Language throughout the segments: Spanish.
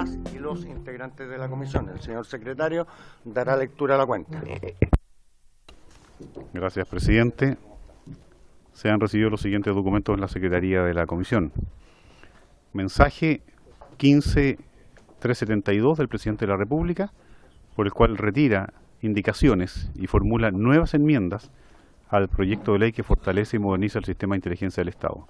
las y los integrantes de la comisión. El señor secretario dará lectura a la cuenta. Gracias, presidente. Se han recibido los siguientes documentos en la Secretaría de la Comisión. Mensaje 15372 del Presidente de la República, por el cual retira indicaciones y formula nuevas enmiendas al proyecto de ley que fortalece y moderniza el sistema de inteligencia del Estado.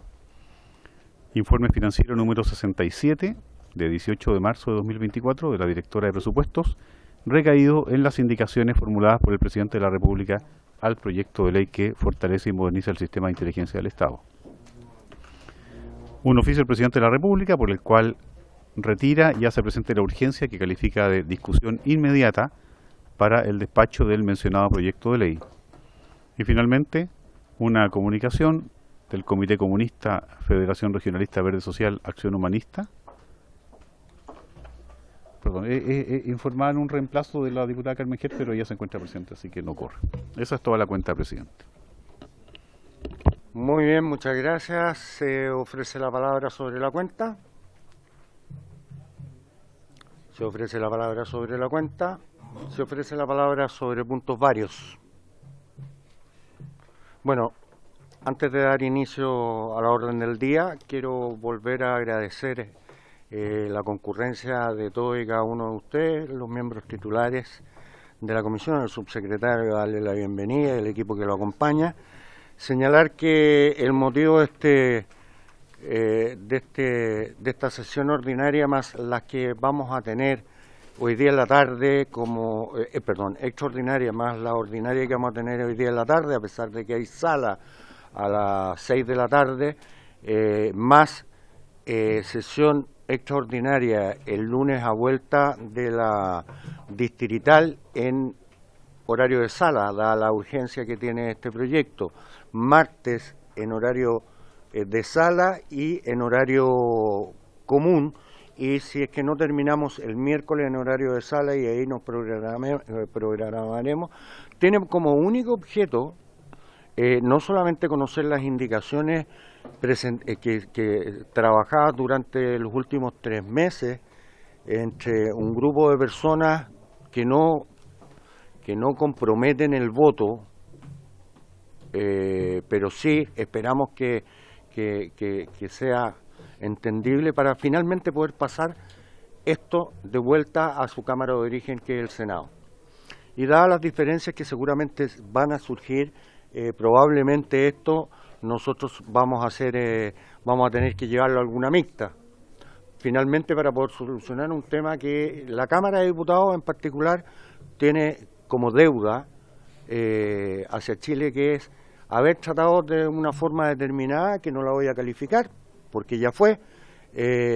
Informe financiero número 67, de 18 de marzo de 2024, de la Directora de Presupuestos, recaído en las indicaciones formuladas por el Presidente de la República al proyecto de ley que fortalece y moderniza el sistema de inteligencia del Estado. Un oficio del Presidente de la República por el cual retira y hace presente la urgencia que califica de discusión inmediata para el despacho del mencionado proyecto de ley. Y finalmente, una comunicación del Comité Comunista Federación Regionalista Verde Social Acción Humanista. Perdón, informar un reemplazo de la diputada Carmen Gert, pero ella se encuentra presente, así que no corre. Esa es toda la cuenta, presidente. Muy bien, muchas gracias. Se ofrece la palabra sobre la cuenta. Se ofrece la palabra sobre la cuenta. Se ofrece la palabra sobre puntos varios. Bueno, antes de dar inicio a la orden del día, quiero volver a agradecer la concurrencia de todos y cada uno de ustedes, los miembros titulares de la comisión, el subsecretario, darle la bienvenida y el equipo que lo acompaña. Señalar que el motivo de esta sesión ordinaria, más las que vamos a tener hoy día en la tarde, extraordinaria, más la ordinaria que vamos a tener hoy día en la tarde, a pesar de que hay sala a las 6 de la tarde, más sesión extraordinaria el lunes a vuelta de la distrital en horario de sala, dada la urgencia que tiene este proyecto, martes en horario de sala y en horario común, y si es que no terminamos el miércoles en horario de sala y ahí nos programaremos, tiene como único objeto no solamente conocer las indicaciones que trabajadas durante los últimos 3 meses entre un grupo de personas que no comprometen el voto, pero sí esperamos que sea entendible para finalmente poder pasar esto de vuelta a su Cámara de Origen, que es el Senado. Y dadas las diferencias que seguramente van a surgir, probablemente esto nosotros vamos a tener que llevarlo a alguna mixta, finalmente, para poder solucionar un tema que la Cámara de Diputados en particular tiene como deuda hacia Chile, que es haber tratado de una forma determinada, que no la voy a calificar, porque ya fue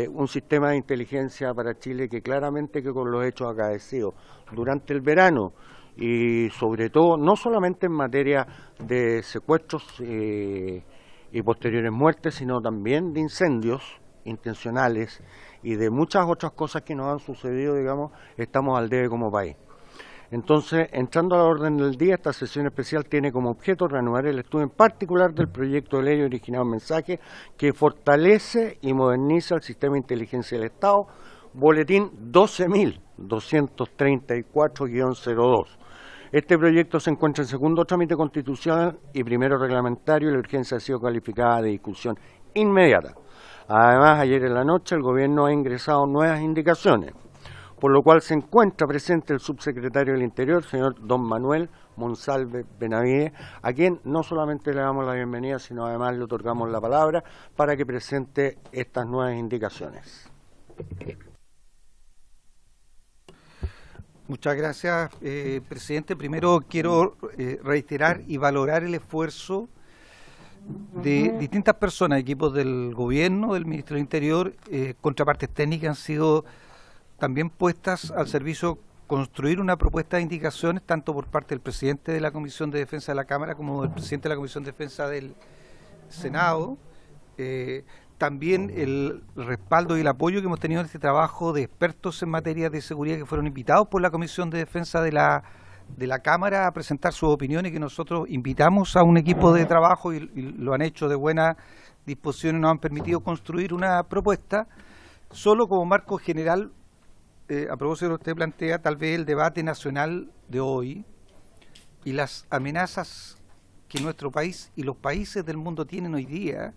un sistema de inteligencia para Chile que claramente, que con los hechos acaecidos durante el verano, y sobre todo, no solamente en materia de secuestros y posteriores muertes, sino también de incendios intencionales y de muchas otras cosas que nos han sucedido, digamos, estamos al debe como país. Entonces, entrando a la orden del día, esta sesión especial tiene como objeto reanudar el estudio en particular del proyecto de ley originado en mensaje que fortalece y moderniza el sistema de inteligencia del Estado, boletín 12.234-02. Este proyecto se encuentra en segundo trámite constitucional y primero reglamentario, y la urgencia ha sido calificada de discusión inmediata. Además, ayer en la noche el Gobierno ha ingresado nuevas indicaciones, por lo cual se encuentra presente el subsecretario del Interior, señor don Manuel Monsalve Benavides, a quien no solamente le damos la bienvenida, sino además le otorgamos la palabra para que presente estas nuevas indicaciones. Muchas gracias, presidente. Primero quiero reiterar y valorar el esfuerzo de distintas personas, equipos del Gobierno, del Ministerio del Interior, contrapartes técnicas han sido también puestas al servicio construir una propuesta de indicaciones, tanto por parte del presidente de la Comisión de Defensa de la Cámara como del presidente de la Comisión de Defensa del Senado. También el respaldo y el apoyo que hemos tenido en este trabajo de expertos en materia de seguridad que fueron invitados por la Comisión de Defensa de la Cámara a presentar sus opiniones, que nosotros invitamos a un equipo de trabajo y lo han hecho de buena disposición y nos han permitido construir una propuesta. Solo como marco general a propósito de lo que usted plantea, tal vez el debate nacional de hoy y las amenazas que nuestro país y los países del mundo tienen hoy día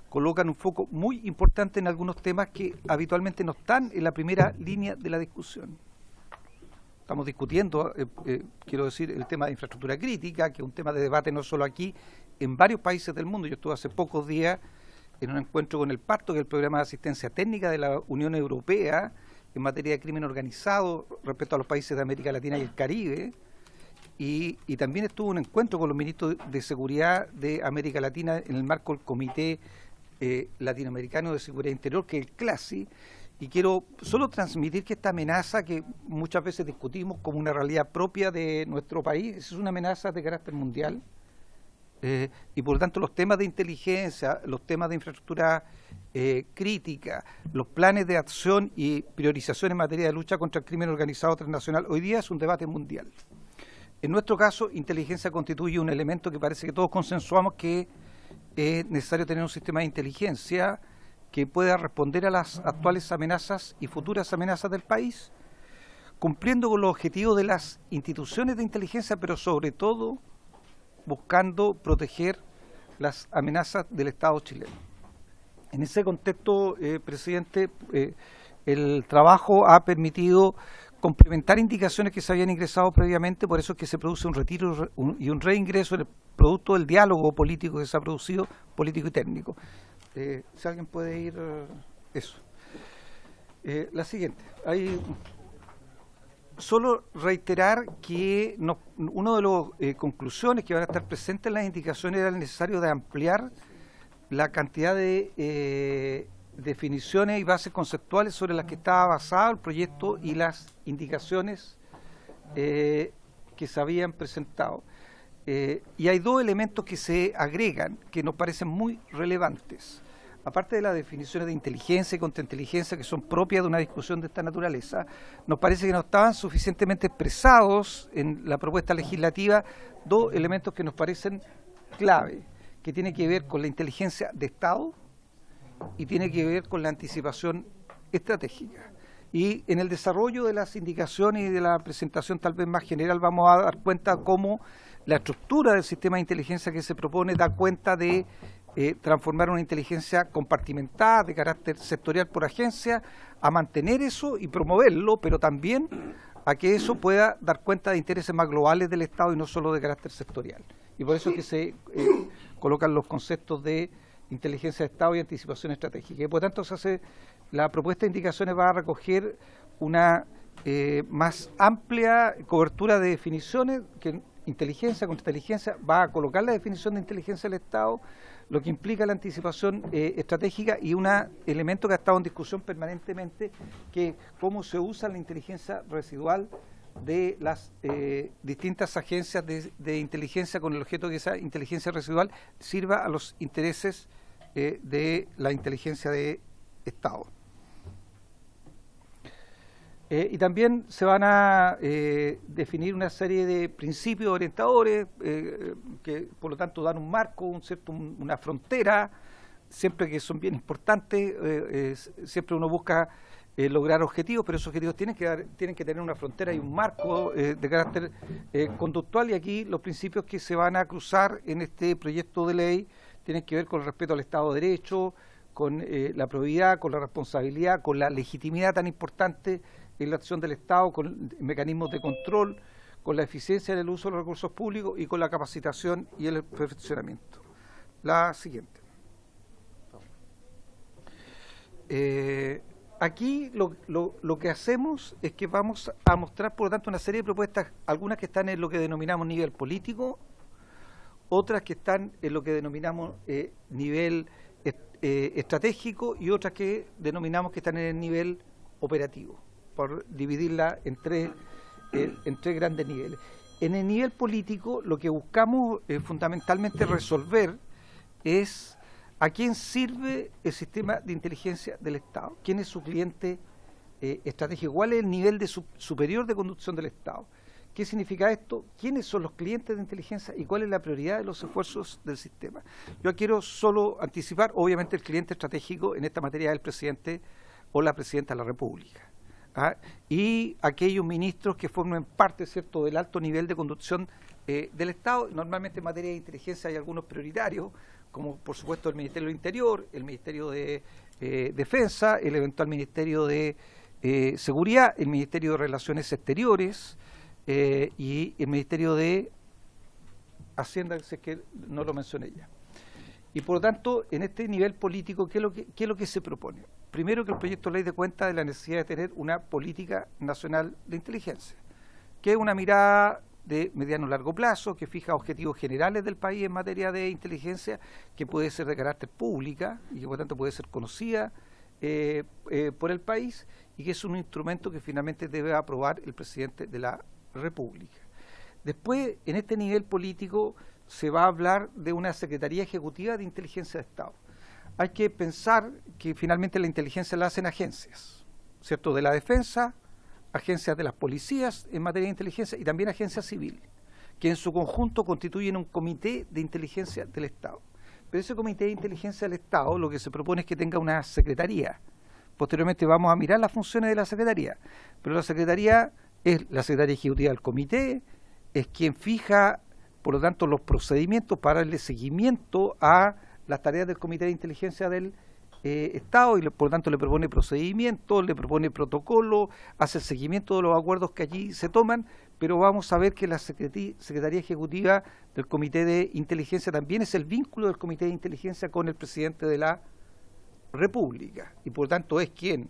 colocan un foco muy importante en algunos temas que habitualmente no están en la primera línea de la discusión. Estamos discutiendo, quiero decir, el tema de infraestructura crítica, que es un tema de debate no solo aquí, en varios países del mundo. Yo estuve hace pocos días en un encuentro con el Pacto, que es el programa de asistencia técnica de la Unión Europea en materia de crimen organizado respecto a los países de América Latina y el Caribe, y también estuvo un encuentro con los ministros de Seguridad de América Latina en el marco del Comité Latinoamericano de Seguridad Interior, que es el CLASI, y quiero solo transmitir que esta amenaza que muchas veces discutimos como una realidad propia de nuestro país, es una amenaza de carácter mundial, y por lo tanto los temas de inteligencia, los temas de infraestructura crítica, los planes de acción y priorización en materia de lucha contra el crimen organizado transnacional, hoy día es un debate mundial. En nuestro caso, inteligencia constituye un elemento que parece que todos consensuamos que es necesario tener un sistema de inteligencia que pueda responder a las actuales amenazas y futuras amenazas del país, cumpliendo con los objetivos de las instituciones de inteligencia, pero sobre todo buscando proteger las amenazas del Estado chileno. En ese contexto, presidente, el trabajo ha permitido complementar indicaciones que se habían ingresado previamente, por eso es que se produce un retiro y un reingreso en el producto del diálogo político que se ha producido, político y técnico. Si alguien puede ir, eso. La siguiente. Solo reiterar que uno de las conclusiones que van a estar presentes en las indicaciones era el necesario de ampliar la cantidad de definiciones y bases conceptuales sobre las que estaba basado el proyecto y las indicaciones que se habían presentado. Y hay dos elementos que se agregan que nos parecen muy relevantes. Aparte de las definiciones de inteligencia y contrainteligencia que son propias de una discusión de esta naturaleza, nos parece que no estaban suficientemente expresados en la propuesta legislativa dos elementos que nos parecen clave, que tienen que ver con la inteligencia de Estado y tiene que ver con la anticipación estratégica. Y en el desarrollo de las indicaciones y de la presentación tal vez más general vamos a dar cuenta cómo la estructura del sistema de inteligencia que se propone da cuenta de transformar una inteligencia compartimentada de carácter sectorial por agencia, a mantener eso y promoverlo, pero también a que eso pueda dar cuenta de intereses más globales del Estado y no solo de carácter sectorial. Y por eso es que se colocan los conceptos de inteligencia de Estado y anticipación estratégica. Y por tanto, la propuesta de indicaciones va a recoger una más amplia cobertura de definiciones, que inteligencia, contrainteligencia, va a colocar la definición de inteligencia del Estado, lo que implica la anticipación estratégica y un elemento que ha estado en discusión permanentemente, que cómo se usa la inteligencia residual de las distintas agencias de inteligencia con el objeto de que esa inteligencia residual sirva a los intereses de la inteligencia de Estado. Y también se van a definir una serie de principios orientadores que por lo tanto dan un marco, una frontera, siempre que son bien importantes, siempre uno busca lograr objetivos, pero esos objetivos tienen que tener una frontera y un marco de carácter conductual, y aquí los principios que se van a cruzar en este proyecto de ley tienen que ver con el respeto al Estado de Derecho, con la probidad, con la responsabilidad, con la legitimidad tan importante en la acción del Estado, con mecanismos de control, con la eficiencia en el uso de los recursos públicos y con la capacitación y el perfeccionamiento. La siguiente. Aquí lo que hacemos es que vamos a mostrar, por lo tanto, una serie de propuestas, algunas que están en lo que denominamos nivel político, otras que están en lo que denominamos nivel estratégico y otras que denominamos que están en el nivel operativo, por dividirla en tres grandes niveles. En el nivel político, lo que buscamos fundamentalmente resolver es a quién sirve el sistema de inteligencia del Estado, quién es su cliente estratégico, cuál es el nivel superior de conducción del Estado, qué significa esto, quiénes son los clientes de inteligencia y cuál es la prioridad de los esfuerzos del sistema. Yo quiero solo anticipar, obviamente el cliente estratégico en esta materia es el presidente o la presidenta de la República. y aquellos ministros que formen parte, ¿cierto?, del alto nivel de conducción del Estado. Normalmente en materia de inteligencia hay algunos prioritarios, como por supuesto el Ministerio del Interior, el Ministerio de Defensa, el eventual Ministerio de Seguridad, el Ministerio de Relaciones Exteriores y el Ministerio de Hacienda, si es que no lo mencioné ya. Y por lo tanto, en este nivel político, ¿qué es lo que se propone? Primero, que el proyecto de ley dé cuenta de la necesidad de tener una política nacional de inteligencia, que es una mirada de mediano y largo plazo, que fija objetivos generales del país en materia de inteligencia, que puede ser de carácter pública y que por lo tanto puede ser conocida por el país, y que es un instrumento que finalmente debe aprobar el presidente de la República. Después, en este nivel político, se va a hablar de una Secretaría Ejecutiva de Inteligencia de Estado. Hay que pensar que finalmente la inteligencia la hacen agencias, ¿cierto?, de la defensa, agencias de las policías en materia de inteligencia y también agencias civiles, que en su conjunto constituyen un comité de inteligencia del Estado. Pero ese comité de inteligencia del Estado lo que se propone es que tenga una secretaría. Posteriormente vamos a mirar las funciones de la secretaría, pero la secretaría es la secretaria ejecutiva del comité, es quien fija, por lo tanto, los procedimientos para darle seguimiento a las tareas del Comité de Inteligencia del Estado, y por lo tanto le propone procedimientos, le propone protocolo, hace el seguimiento de los acuerdos que allí se toman, pero vamos a ver que la Secretaría Ejecutiva del Comité de Inteligencia también es el vínculo del Comité de Inteligencia con el presidente de la República, y por lo tanto es quien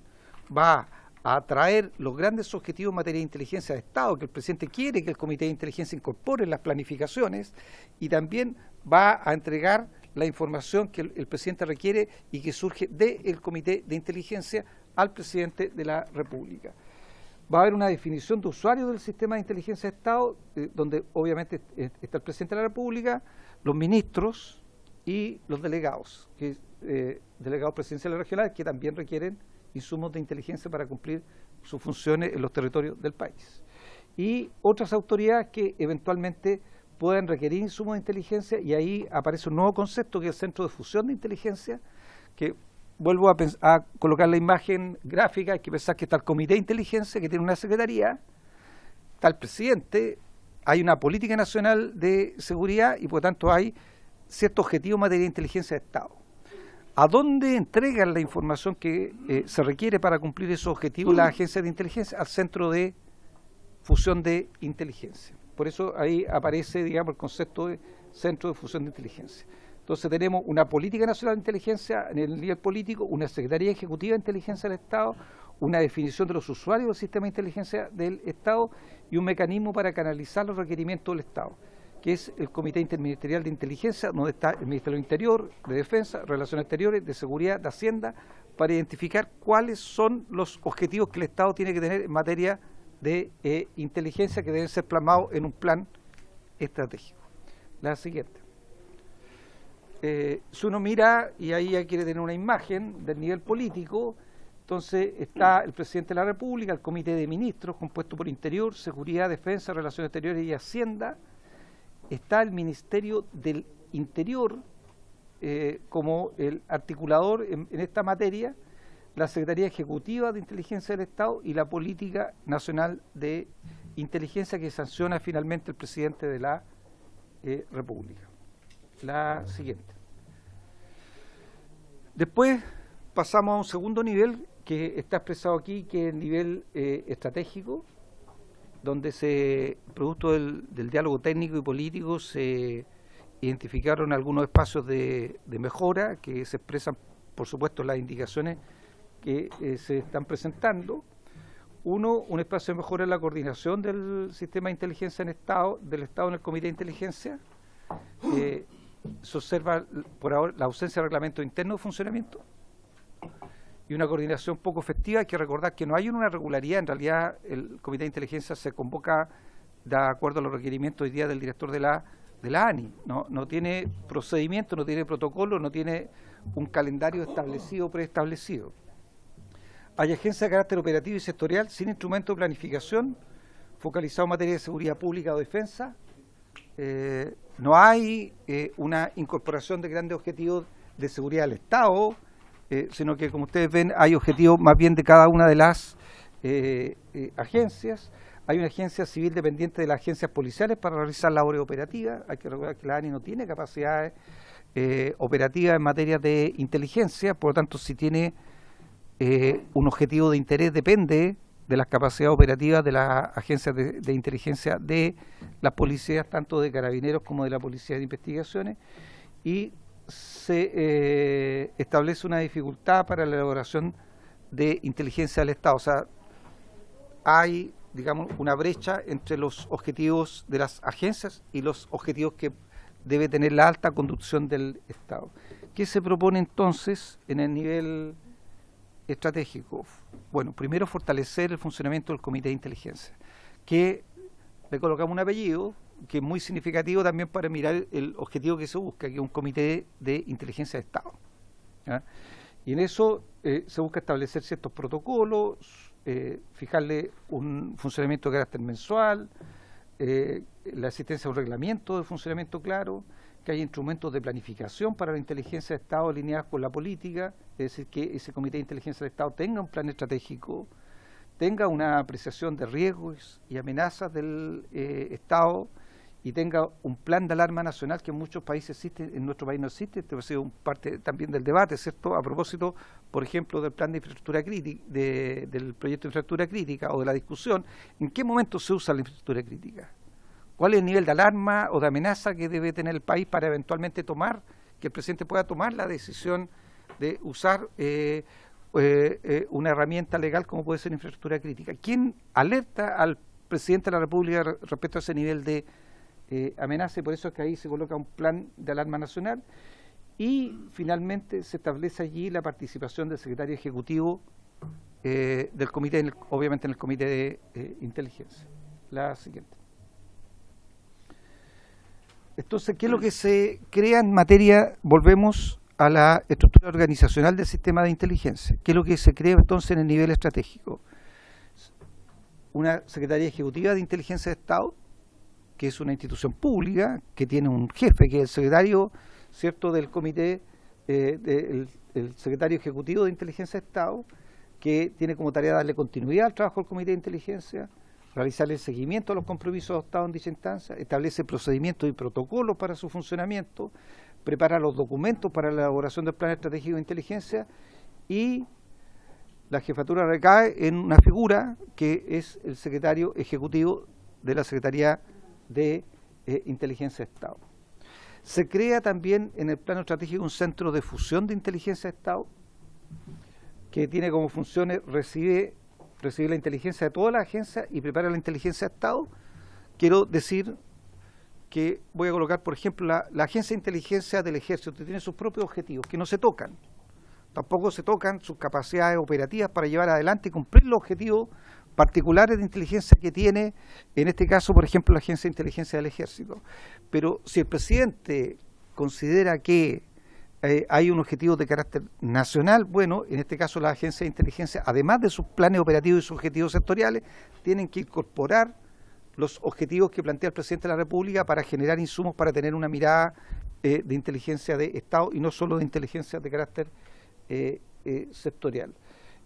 va a traer los grandes objetivos en materia de inteligencia de Estado, que el presidente quiere que el Comité de Inteligencia incorpore en las planificaciones, y también va a entregar la información que el presidente requiere y que surge del Comité de Inteligencia al presidente de la República. Va a haber una definición de usuario del sistema de inteligencia de Estado, donde obviamente está el presidente de la República, los ministros y los delegados, delegados presidenciales regionales, que también requieren insumos de inteligencia para cumplir sus funciones en los territorios del país. Y otras autoridades que eventualmente puedan requerir insumos de inteligencia, y ahí aparece un nuevo concepto que es el Centro de Fusión de Inteligencia, que vuelvo a colocar la imagen gráfica. Hay que pensar que está el Comité de Inteligencia, que tiene una secretaría, está el presidente, hay una política nacional de seguridad y por lo tanto hay ciertos objetivos en materia de inteligencia de Estado. ¿A dónde entregan la información que se requiere para cumplir esos objetivos las agencias de inteligencia? Al Centro de Fusión de Inteligencia. Por eso ahí aparece, digamos, el concepto de Centro de Fusión de Inteligencia. Entonces tenemos una política nacional de inteligencia en el nivel político, una Secretaría Ejecutiva de Inteligencia del Estado, una definición de los usuarios del sistema de inteligencia del Estado y un mecanismo para canalizar los requerimientos del Estado, que es el Comité Interministerial de Inteligencia, donde está el Ministerio del Interior, de Defensa, Relaciones Exteriores, de Seguridad, de Hacienda, para identificar cuáles son los objetivos que el Estado tiene que tener en materia de inteligencia, que deben ser plasmados en un plan estratégico. La siguiente. Si uno mira, y ahí ya quiere tener una imagen del nivel político, entonces está el presidente de la República, el Comité de Ministros, compuesto por Interior, Seguridad, Defensa, Relaciones Exteriores y Hacienda. Está el Ministerio del Interior como el articulador en esta materia, la Secretaría Ejecutiva de Inteligencia del Estado y la Política Nacional de Inteligencia, que sanciona finalmente el presidente de la República. La siguiente. Después pasamos a un segundo nivel que está expresado aquí, que es el nivel estratégico, donde producto del diálogo técnico y político, se identificaron algunos espacios de mejora que se expresan, por supuesto, las indicaciones que se están presentando. Uno, un espacio de mejora en la coordinación del sistema de inteligencia del Estado en el Comité de Inteligencia. Se observa por ahora la ausencia de reglamento interno de funcionamiento y una coordinación poco efectiva. Hay que recordar que no hay una regularidad. En realidad el Comité de Inteligencia se convoca de acuerdo a los requerimientos hoy día del director de la ANI. No tiene procedimiento, no tiene protocolo, no tiene un calendario establecido, preestablecido. Hay agencias de carácter operativo y sectorial sin instrumento de planificación focalizado en materia de seguridad pública o defensa. No hay una incorporación de grandes objetivos de seguridad del Estado, sino que, como ustedes ven, hay objetivos más bien de cada una de las agencias. Hay una agencia civil dependiente de las agencias policiales para realizar labores operativas. Hay que recordar que la ANI no tiene capacidades operativas en materia de inteligencia, por lo tanto, si tiene un objetivo de interés, depende de las capacidades operativas de las agencias de inteligencia de las policías, tanto de carabineros como de la policía de investigaciones, y se establece una dificultad para la elaboración de inteligencia del Estado. O sea, hay, digamos, una brecha entre los objetivos de las agencias y los objetivos que debe tener la alta conducción del Estado. ¿Qué se propone entonces en el nivel estratégico? Bueno, primero fortalecer el funcionamiento del Comité de Inteligencia, que le colocamos un apellido que es muy significativo también para mirar el objetivo que se busca, que es un Comité de Inteligencia de Estado, ¿ya? Y en eso se busca establecer ciertos protocolos, fijarle un funcionamiento de carácter mensual, la existencia de un reglamento de funcionamiento claro, que haya instrumentos de planificación para la inteligencia de Estado alineados con la política, es decir, que ese Comité de Inteligencia de Estado tenga un plan estratégico, tenga una apreciación de riesgos y amenazas del Estado, y tenga un plan de alarma nacional que en muchos países existe, en nuestro país no existe. Esto ha sido parte también del debate, ¿cierto? A propósito, por ejemplo, del plan de infraestructura crítica, del proyecto de infraestructura crítica, o de la discusión, ¿en qué momento se usa la infraestructura crítica? ¿Cuál es el nivel de alarma o de amenaza que debe tener el país para eventualmente tomar, que el presidente pueda tomar la decisión de usar una herramienta legal como puede ser infraestructura crítica? ¿Quién alerta al presidente de la República respecto a ese nivel de amenaza? Y por eso es que ahí se coloca un plan de alarma nacional, y finalmente se establece allí la participación del secretario ejecutivo del comité, obviamente en el Comité de Inteligencia. La siguiente. Entonces, ¿qué es lo que se crea en materia? Volvemos a la estructura organizacional del sistema de inteligencia. ¿Qué es lo que se crea entonces en el nivel estratégico? Una Secretaría Ejecutiva de Inteligencia de Estado, que es una institución pública, que tiene un jefe, que es el secretario, ¿cierto?, del comité, el secretario ejecutivo de Inteligencia de Estado, que tiene como tarea darle continuidad al trabajo del Comité de Inteligencia, realizar el seguimiento a los compromisos adoptados en dicha instancia, establece procedimientos y protocolos para su funcionamiento, prepara los documentos para la elaboración del plan estratégico de inteligencia, y la jefatura recae en una figura que es el secretario ejecutivo de la Secretaría de Inteligencia de Estado. Se crea también en el plano estratégico un centro de fusión de inteligencia de Estado, que tiene como funciones recibir la inteligencia de todas las agencias y prepara la inteligencia de Estado. Quiero decir que voy a colocar, por ejemplo, la Agencia de Inteligencia del Ejército, que tiene sus propios objetivos, que no se tocan. Tampoco se tocan sus capacidades operativas para llevar adelante y cumplir los objetivos particulares de inteligencia que tiene, en este caso, por ejemplo, la Agencia de Inteligencia del Ejército. Pero si el presidente considera que hay un objetivo de carácter nacional, bueno, en este caso la Agencia de Inteligencia, además de sus planes operativos y sus objetivos sectoriales, tienen que incorporar los objetivos que plantea el presidente de la República para generar insumos para tener una mirada de inteligencia de Estado y no solo de inteligencia de carácter sectorial.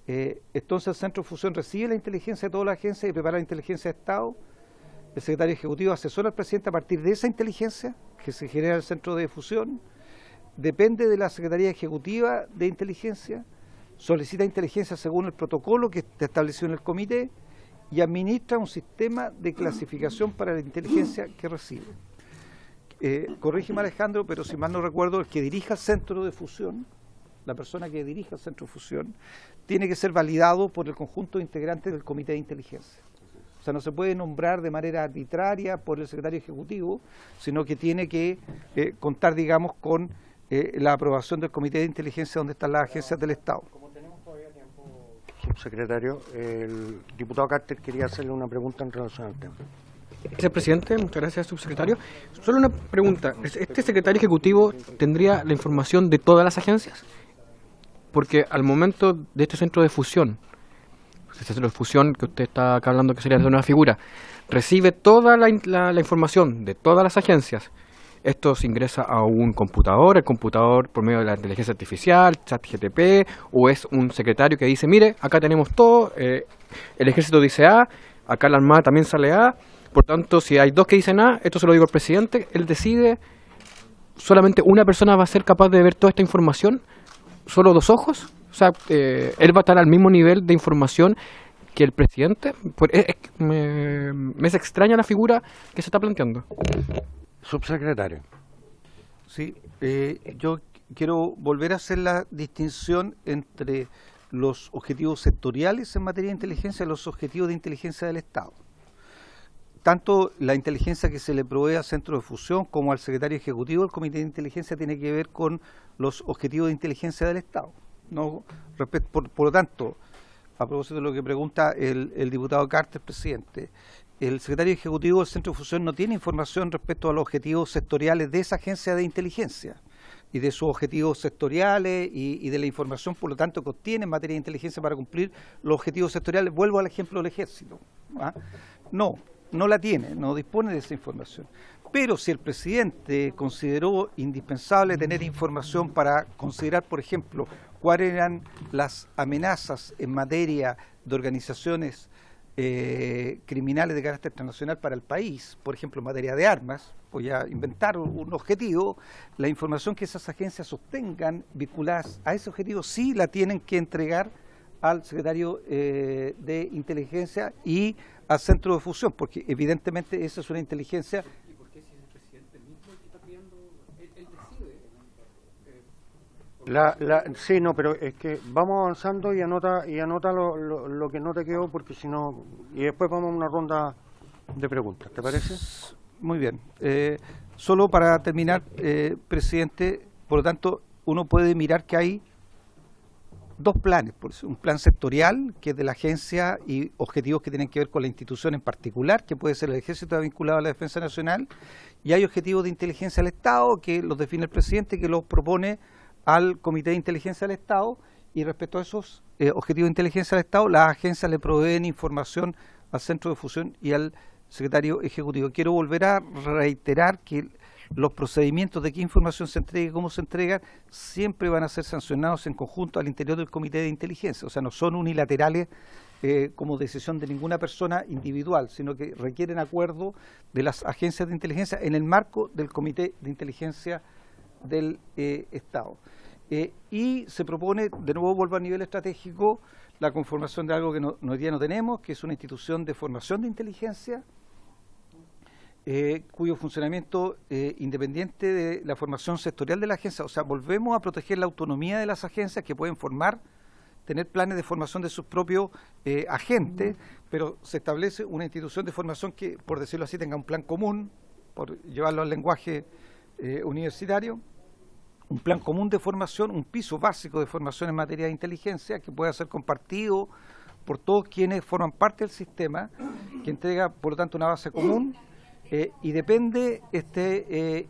Entonces el Centro de Fusión recibe la inteligencia de todas las agencias y prepara la inteligencia de Estado. El secretario ejecutivo asesora al presidente a partir de esa inteligencia que se genera en el Centro de Fusión. Depende de la Secretaría Ejecutiva de Inteligencia, solicita inteligencia según el protocolo que está establecido en el comité y administra un sistema de clasificación para la inteligencia que recibe. Corrígeme, Alejandro, pero si mal no recuerdo, el que dirija el Centro de Fusión, la persona que dirija el Centro de Fusión, tiene que ser validado por el conjunto de integrantes del Comité de Inteligencia. O sea, no se puede nombrar de manera arbitraria por el secretario ejecutivo, sino que tiene que contar, digamos, con la aprobación del Comité de Inteligencia, donde están las agencias del Estado. Como tenemos todavía tiempo, subsecretario, el diputado Carter quería hacerle una pregunta en relación al tema. Gracias, presidente. Muchas gracias, subsecretario. Solo una pregunta. ¿Este secretario ejecutivo tendría la información de todas las agencias? Porque al momento de este centro de fusión, que usted está acá hablando que sería de una figura, recibe toda la información de todas las agencias, esto se ingresa a un computador, el computador por medio de la inteligencia artificial, ChatGPT, o es un secretario que dice, mire, acá tenemos todo, el ejército dice A, acá la armada también sale A, por tanto, si hay dos que dicen A, esto se lo digo al presidente, él decide, solamente una persona va a ser capaz de ver toda esta información, solo dos ojos, o sea, él va a estar al mismo nivel de información que el presidente. Me es extraña la figura que se está planteando. Subsecretario. Sí, yo quiero volver a hacer la distinción entre los objetivos sectoriales en materia de inteligencia y los objetivos de inteligencia del Estado. Tanto la inteligencia que se le provee al centro de fusión como al secretario ejecutivo del Comité de Inteligencia tiene que ver con los objetivos de inteligencia del Estado. No, por lo tanto, a propósito de lo que pregunta el diputado Carter, presidente, el secretario ejecutivo del Centro de Fusión no tiene información respecto a los objetivos sectoriales de esa agencia de inteligencia y de sus objetivos sectoriales y de la información, por lo tanto, que obtiene en materia de inteligencia para cumplir los objetivos sectoriales. Vuelvo al ejemplo del ejército. No la tiene, no dispone de esa información. Pero si el presidente consideró indispensable tener información para considerar, por ejemplo, cuáles eran las amenazas en materia de organizaciones criminales de carácter transnacional para el país, por ejemplo, en materia de armas, voy a inventar un objetivo, la información que esas agencias obtengan vinculadas a ese objetivo sí la tienen que entregar al secretario de inteligencia y al centro de fusión, porque evidentemente esa es una inteligencia. ¿Y por qué si es el presidente mismo el que está pidiendo, él decide? Sí, no, pero es que vamos avanzando y anota lo que no te quedó, porque si no, y después vamos a una ronda de preguntas, ¿te parece? Muy bien. Solo para terminar, presidente, por lo tanto, uno puede mirar que hay dos planes, un plan sectorial, que es de la agencia y objetivos que tienen que ver con la institución en particular, que puede ser el ejército vinculado a la defensa nacional, y hay objetivos de inteligencia del Estado, que los define el presidente, que los propone al Comité de Inteligencia del Estado, y respecto a esos objetivos de inteligencia del Estado, las agencias le proveen información al Centro de Fusión y al Secretario Ejecutivo. Quiero volver a reiterar que los procedimientos de qué información se entrega y cómo se entrega siempre van a ser sancionados en conjunto al interior del Comité de Inteligencia, o sea, no son unilaterales como decisión de ninguna persona individual, sino que requieren acuerdo de las agencias de inteligencia en el marco del Comité de Inteligencia del Estado. Y se propone, de nuevo vuelvo a nivel estratégico, la conformación de algo que hoy día no tenemos, que es una institución de formación de inteligencia, cuyo funcionamiento independiente de la formación sectorial de la agencia, o sea, volvemos a proteger la autonomía de las agencias que pueden tener planes de formación de sus propios agentes, pero se establece una institución de formación que, por decirlo así, tenga un plan común, por llevarlo al lenguaje universitario, un plan común de formación, un piso básico de formación en materia de inteligencia que pueda ser compartido por todos quienes forman parte del sistema, que entrega, por lo tanto, una base común. Y depende esta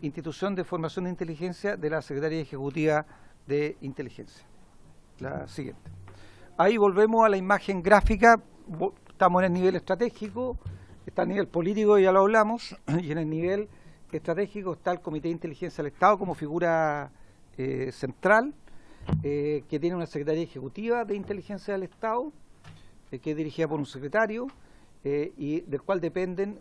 institución de formación de inteligencia de la Secretaría Ejecutiva de Inteligencia. La siguiente. Ahí volvemos a la imagen gráfica, estamos en el nivel estratégico, está el nivel político, ya lo hablamos, y en el nivel estratégico está el Comité de Inteligencia del Estado como figura central, que tiene una Secretaría Ejecutiva de Inteligencia del Estado, que es dirigida por un secretario, y del cual dependen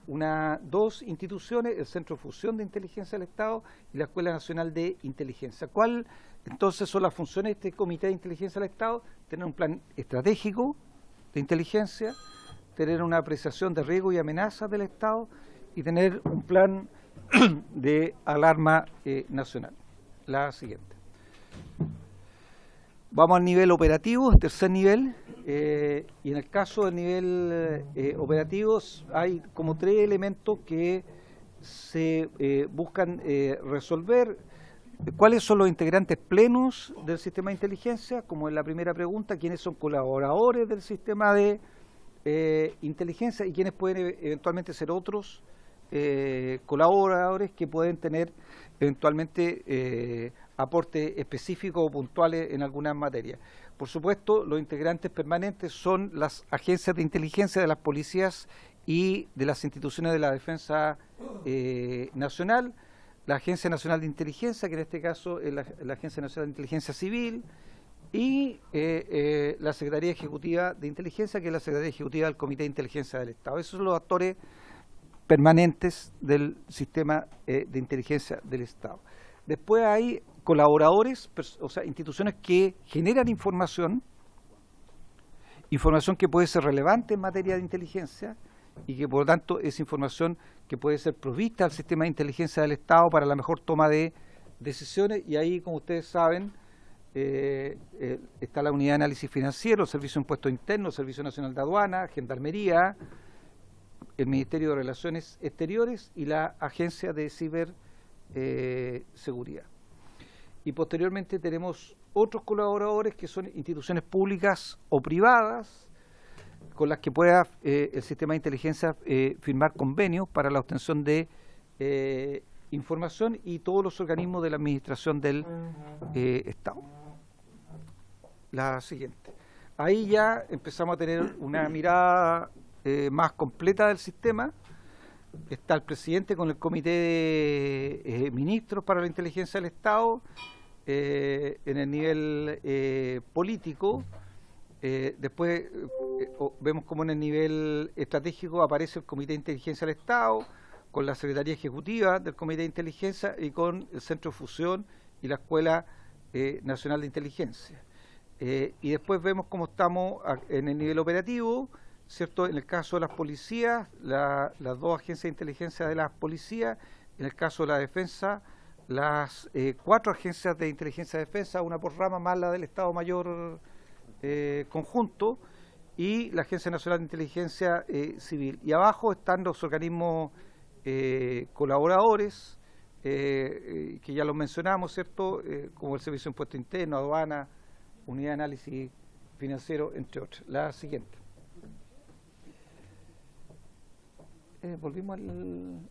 dos instituciones, el Centro de Fusión de Inteligencia del Estado y la Escuela Nacional de Inteligencia. ¿Cuál entonces son las funciones de este Comité de Inteligencia del Estado? Tener un plan estratégico de inteligencia, tener una apreciación de riesgo y amenazas del Estado y tener un plan de alarma nacional. La siguiente. Vamos al nivel operativo, tercer nivel, y en el caso del nivel operativo hay como tres elementos que se buscan resolver. ¿Cuáles son los integrantes plenos del sistema de inteligencia? Como en la primera pregunta, ¿quiénes son colaboradores del sistema de inteligencia y quiénes pueden eventualmente ser otros colaboradores que pueden tener eventualmente aportes específicos o puntuales en algunas materias? Por supuesto, los integrantes permanentes son las agencias de inteligencia de las policías y de las instituciones de la defensa nacional, la Agencia Nacional de Inteligencia, que en este caso es la Agencia Nacional de Inteligencia Civil, y la Secretaría Ejecutiva de Inteligencia, que es la Secretaría Ejecutiva del Comité de Inteligencia del Estado. Esos son los actores permanentes del sistema de inteligencia del Estado. Después hay colaboradores, o sea, instituciones que generan información que puede ser relevante en materia de inteligencia y que por lo tanto es información que puede ser provista al sistema de inteligencia del Estado para la mejor toma de decisiones, y ahí, como ustedes saben, está la Unidad de Análisis Financiero, el Servicio de Impuestos Internos, el Servicio Nacional de Aduana, Gendarmería, el Ministerio de Relaciones Exteriores y la Agencia de Ciberseguridad. Y posteriormente tenemos otros colaboradores que son instituciones públicas o privadas con las que pueda el sistema de inteligencia firmar convenios para la obtención de información, y todos los organismos de la administración del Estado. La siguiente. Ahí ya empezamos a tener una mirada más completa del sistema. Está el presidente con el comité de ministros para la inteligencia del Estado en el nivel político. Después vemos como en el nivel estratégico aparece el comité de inteligencia del Estado con la Secretaría Ejecutiva del comité de inteligencia y con el Centro de Fusión y la Escuela Nacional de Inteligencia. Y después vemos cómo estamos en el nivel operativo, ¿cierto? En el caso de las policías, las dos agencias de inteligencia de las policías; en el caso de la defensa, las 4 agencias de inteligencia de defensa, una por rama más la del Estado Mayor conjunto, y la Agencia Nacional de Inteligencia Civil. Y abajo están los organismos colaboradores, que ya los mencionamos, ¿cierto? Como el Servicio de Impuestos Internos, Aduana, Unidad de Análisis Financiero, entre otros. La siguiente. Volvimos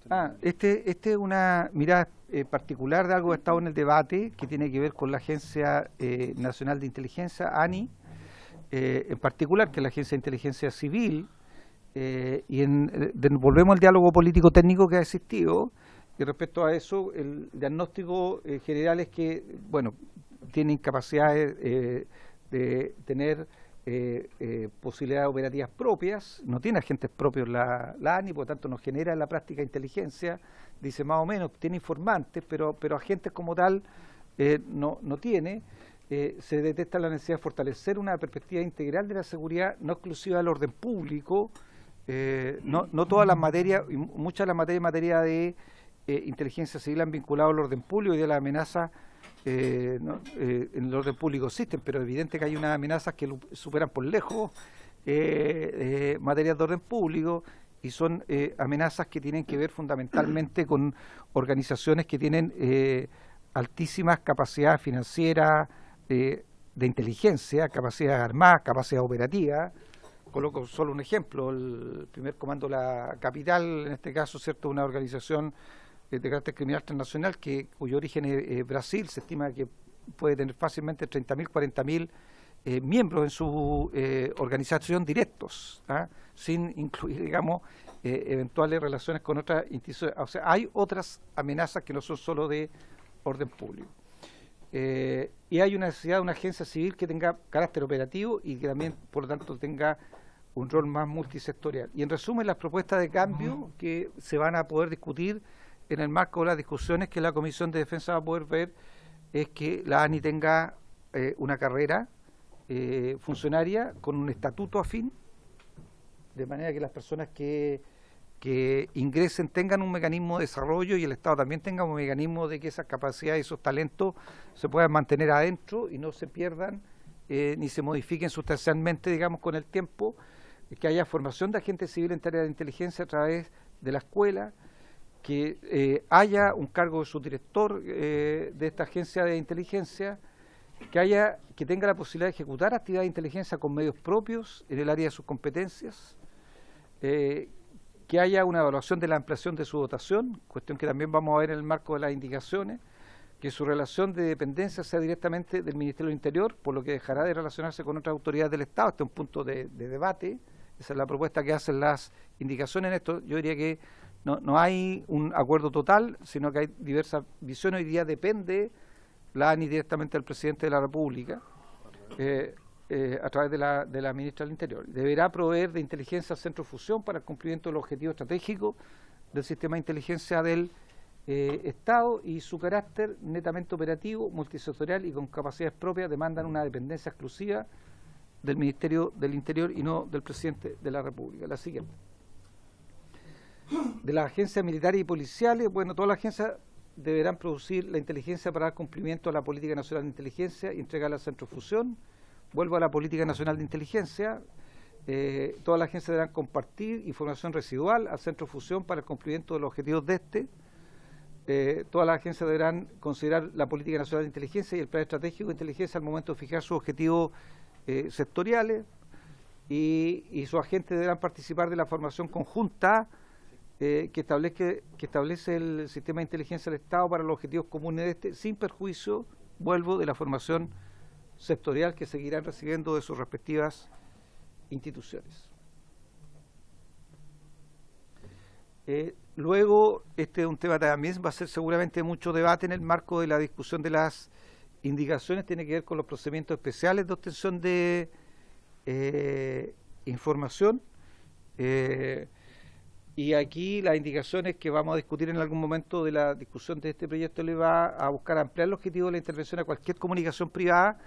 al... Este es una mirada particular de algo que ha estado en el debate, que tiene que ver con la Agencia Nacional de Inteligencia, ANI, en particular, que es la Agencia de Inteligencia Civil, y volvemos al diálogo político técnico que ha existido, y respecto a eso, el diagnóstico general es que, bueno, tienen capacidades de tener posibilidades operativas propias, no tiene agentes propios la ANI, por lo tanto no genera en la práctica inteligencia, dice más o menos, tiene informantes, pero agentes como tal no tiene. Se detecta la necesidad de fortalecer una perspectiva integral de la seguridad, no exclusiva del orden público, no todas las materias, y muchas de las materias en materia de inteligencia civil han vinculado al orden público, y de las amenazas en el orden público existen, pero es evidente que hay unas amenazas que superan por lejos materias de orden público, y son amenazas que tienen que ver fundamentalmente con organizaciones que tienen altísimas capacidades financieras, de inteligencia, capacidades armadas, capacidad operativa. Coloco solo un ejemplo: el primer comando de la capital, en este caso, ¿cierto?, una organización de carácter criminal transnacional cuyo origen es Brasil. Se estima que puede tener fácilmente 30.000, 40.000 miembros en su organización directos, sin incluir, digamos, eventuales relaciones con otras instituciones. O sea, hay otras amenazas que no son solo de orden público. Y hay una necesidad de una agencia civil que tenga carácter operativo y que también, por lo tanto, tenga un rol más multisectorial. Y en resumen, las propuestas de cambio que se van a poder discutir en el marco de las discusiones que la Comisión de Defensa va a poder ver es que la ANI tenga una carrera funcionaria con un estatuto afín, de manera que las personas que ingresen tengan un mecanismo de desarrollo, y el Estado también tenga un mecanismo de que esas capacidades y esos talentos se puedan mantener adentro y no se pierdan ni se modifiquen sustancialmente, digamos, con el tiempo. Que haya formación de agentes civiles en tareas de inteligencia a través de la escuela, que haya un cargo de subdirector de esta agencia de inteligencia, que tenga la posibilidad de ejecutar actividades de inteligencia con medios propios en el área de sus competencias, que haya una evaluación de la ampliación de su dotación, cuestión que también vamos a ver en el marco de las indicaciones, que su relación de dependencia sea directamente del Ministerio del Interior, por lo que dejará de relacionarse con otras autoridades del Estado. Este es un punto de debate, esa es la propuesta que hacen las indicaciones en esto. Yo diría que no hay un acuerdo total, sino que hay diversas visiones. Hoy día depende la ANI directamente del presidente de la República, a través de la ministra del Interior. Deberá proveer de inteligencia al Centro de Fusión para el cumplimiento de los objetivos estratégicos del sistema de inteligencia del Estado, y su carácter netamente operativo, multisectorial y con capacidades propias demandan una dependencia exclusiva del Ministerio del Interior y no del presidente de la República. La siguiente. De las agencias militares y policiales, bueno, todas las agencias deberán producir la inteligencia para dar cumplimiento a la Política Nacional de Inteligencia y entregarla al Centro de Fusión. Vuelvo a la Política Nacional de Inteligencia. Todas las agencias deberán compartir información residual al Centro de Fusión para el cumplimiento de los objetivos de este. Todas las agencias deberán considerar la Política Nacional de Inteligencia y el Plan Estratégico de Inteligencia al momento de fijar sus objetivos sectoriales, y sus agentes deberán participar de la formación conjunta que establece el sistema de inteligencia del Estado para los objetivos comunes de este, sin perjuicio, vuelvo, de la formación sectorial que seguirán recibiendo de sus respectivas instituciones. Luego, este es un tema también, va a ser seguramente mucho debate en el marco de la discusión de las indicaciones, tiene que ver con los procedimientos especiales de obtención de información. Y aquí las indicaciones que vamos a discutir en algún momento de la discusión de este proyecto le va a buscar ampliar el objetivo de la intervención a cualquier comunicación privada.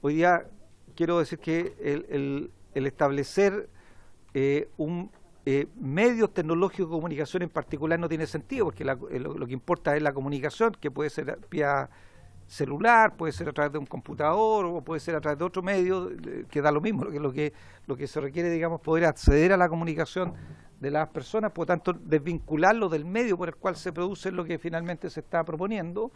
Hoy día quiero decir que el establecer medios tecnológicos de comunicación en particular no tiene sentido, porque lo que importa es la comunicación, que puede ser vía celular, puede ser a través de un computador o puede ser a través de otro medio, que da lo mismo. Lo que se requiere, digamos, poder acceder a la comunicación de las personas, por lo tanto desvincularlo del medio por el cual se produce lo que finalmente se está proponiendo.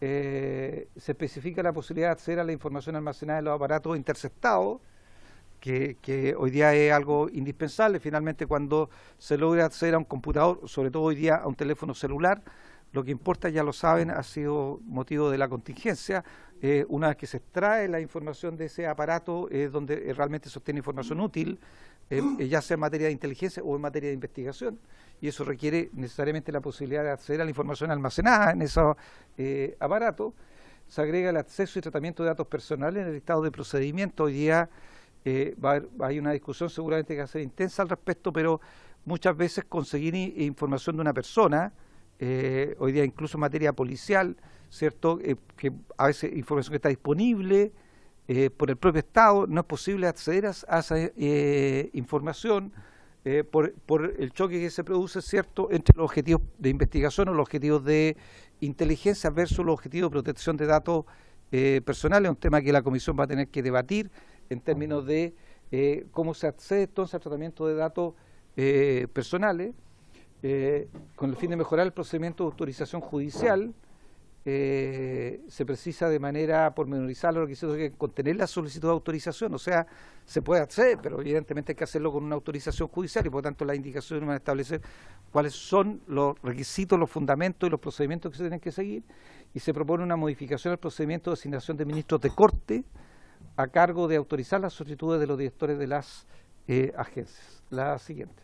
Se especifica la posibilidad de acceder a la información almacenada en los aparatos interceptados, que hoy día es algo indispensable. Finalmente, cuando se logra acceder a un computador, sobre todo hoy día a un teléfono celular, lo que importa, ya lo saben, ha sido motivo de la contingencia. Una vez que se extrae la información de ese aparato, es donde realmente se obtiene información útil, ya sea en materia de inteligencia o en materia de investigación, y eso requiere necesariamente la posibilidad de acceder a la información almacenada en esos aparatos. Se agrega el acceso y tratamiento de datos personales en el estado de procedimiento. Hoy día hay una discusión seguramente que va a ser intensa al respecto, pero muchas veces conseguir información de una persona, hoy día incluso en materia policial, ¿cierto? Que a veces información que está disponible por el propio Estado, no es posible acceder a esa información por el choque que se produce, ¿cierto?, entre los objetivos de investigación o los objetivos de inteligencia versus los objetivos de protección de datos personales. Un tema que la Comisión va a tener que debatir en términos de cómo se accede entonces al tratamiento de datos personales, con el fin de mejorar el procedimiento de autorización judicial. Se precisa de manera pormenorizada los requisitos que contener la solicitud de autorización. O sea, se puede acceder, pero evidentemente hay que hacerlo con una autorización judicial, y por lo tanto las indicaciones van a establecer cuáles son los requisitos, los fundamentos y los procedimientos que se tienen que seguir. Y se propone una modificación al procedimiento de asignación de ministros de corte a cargo de autorizar las solicitudes de los directores de las agencias. La siguiente.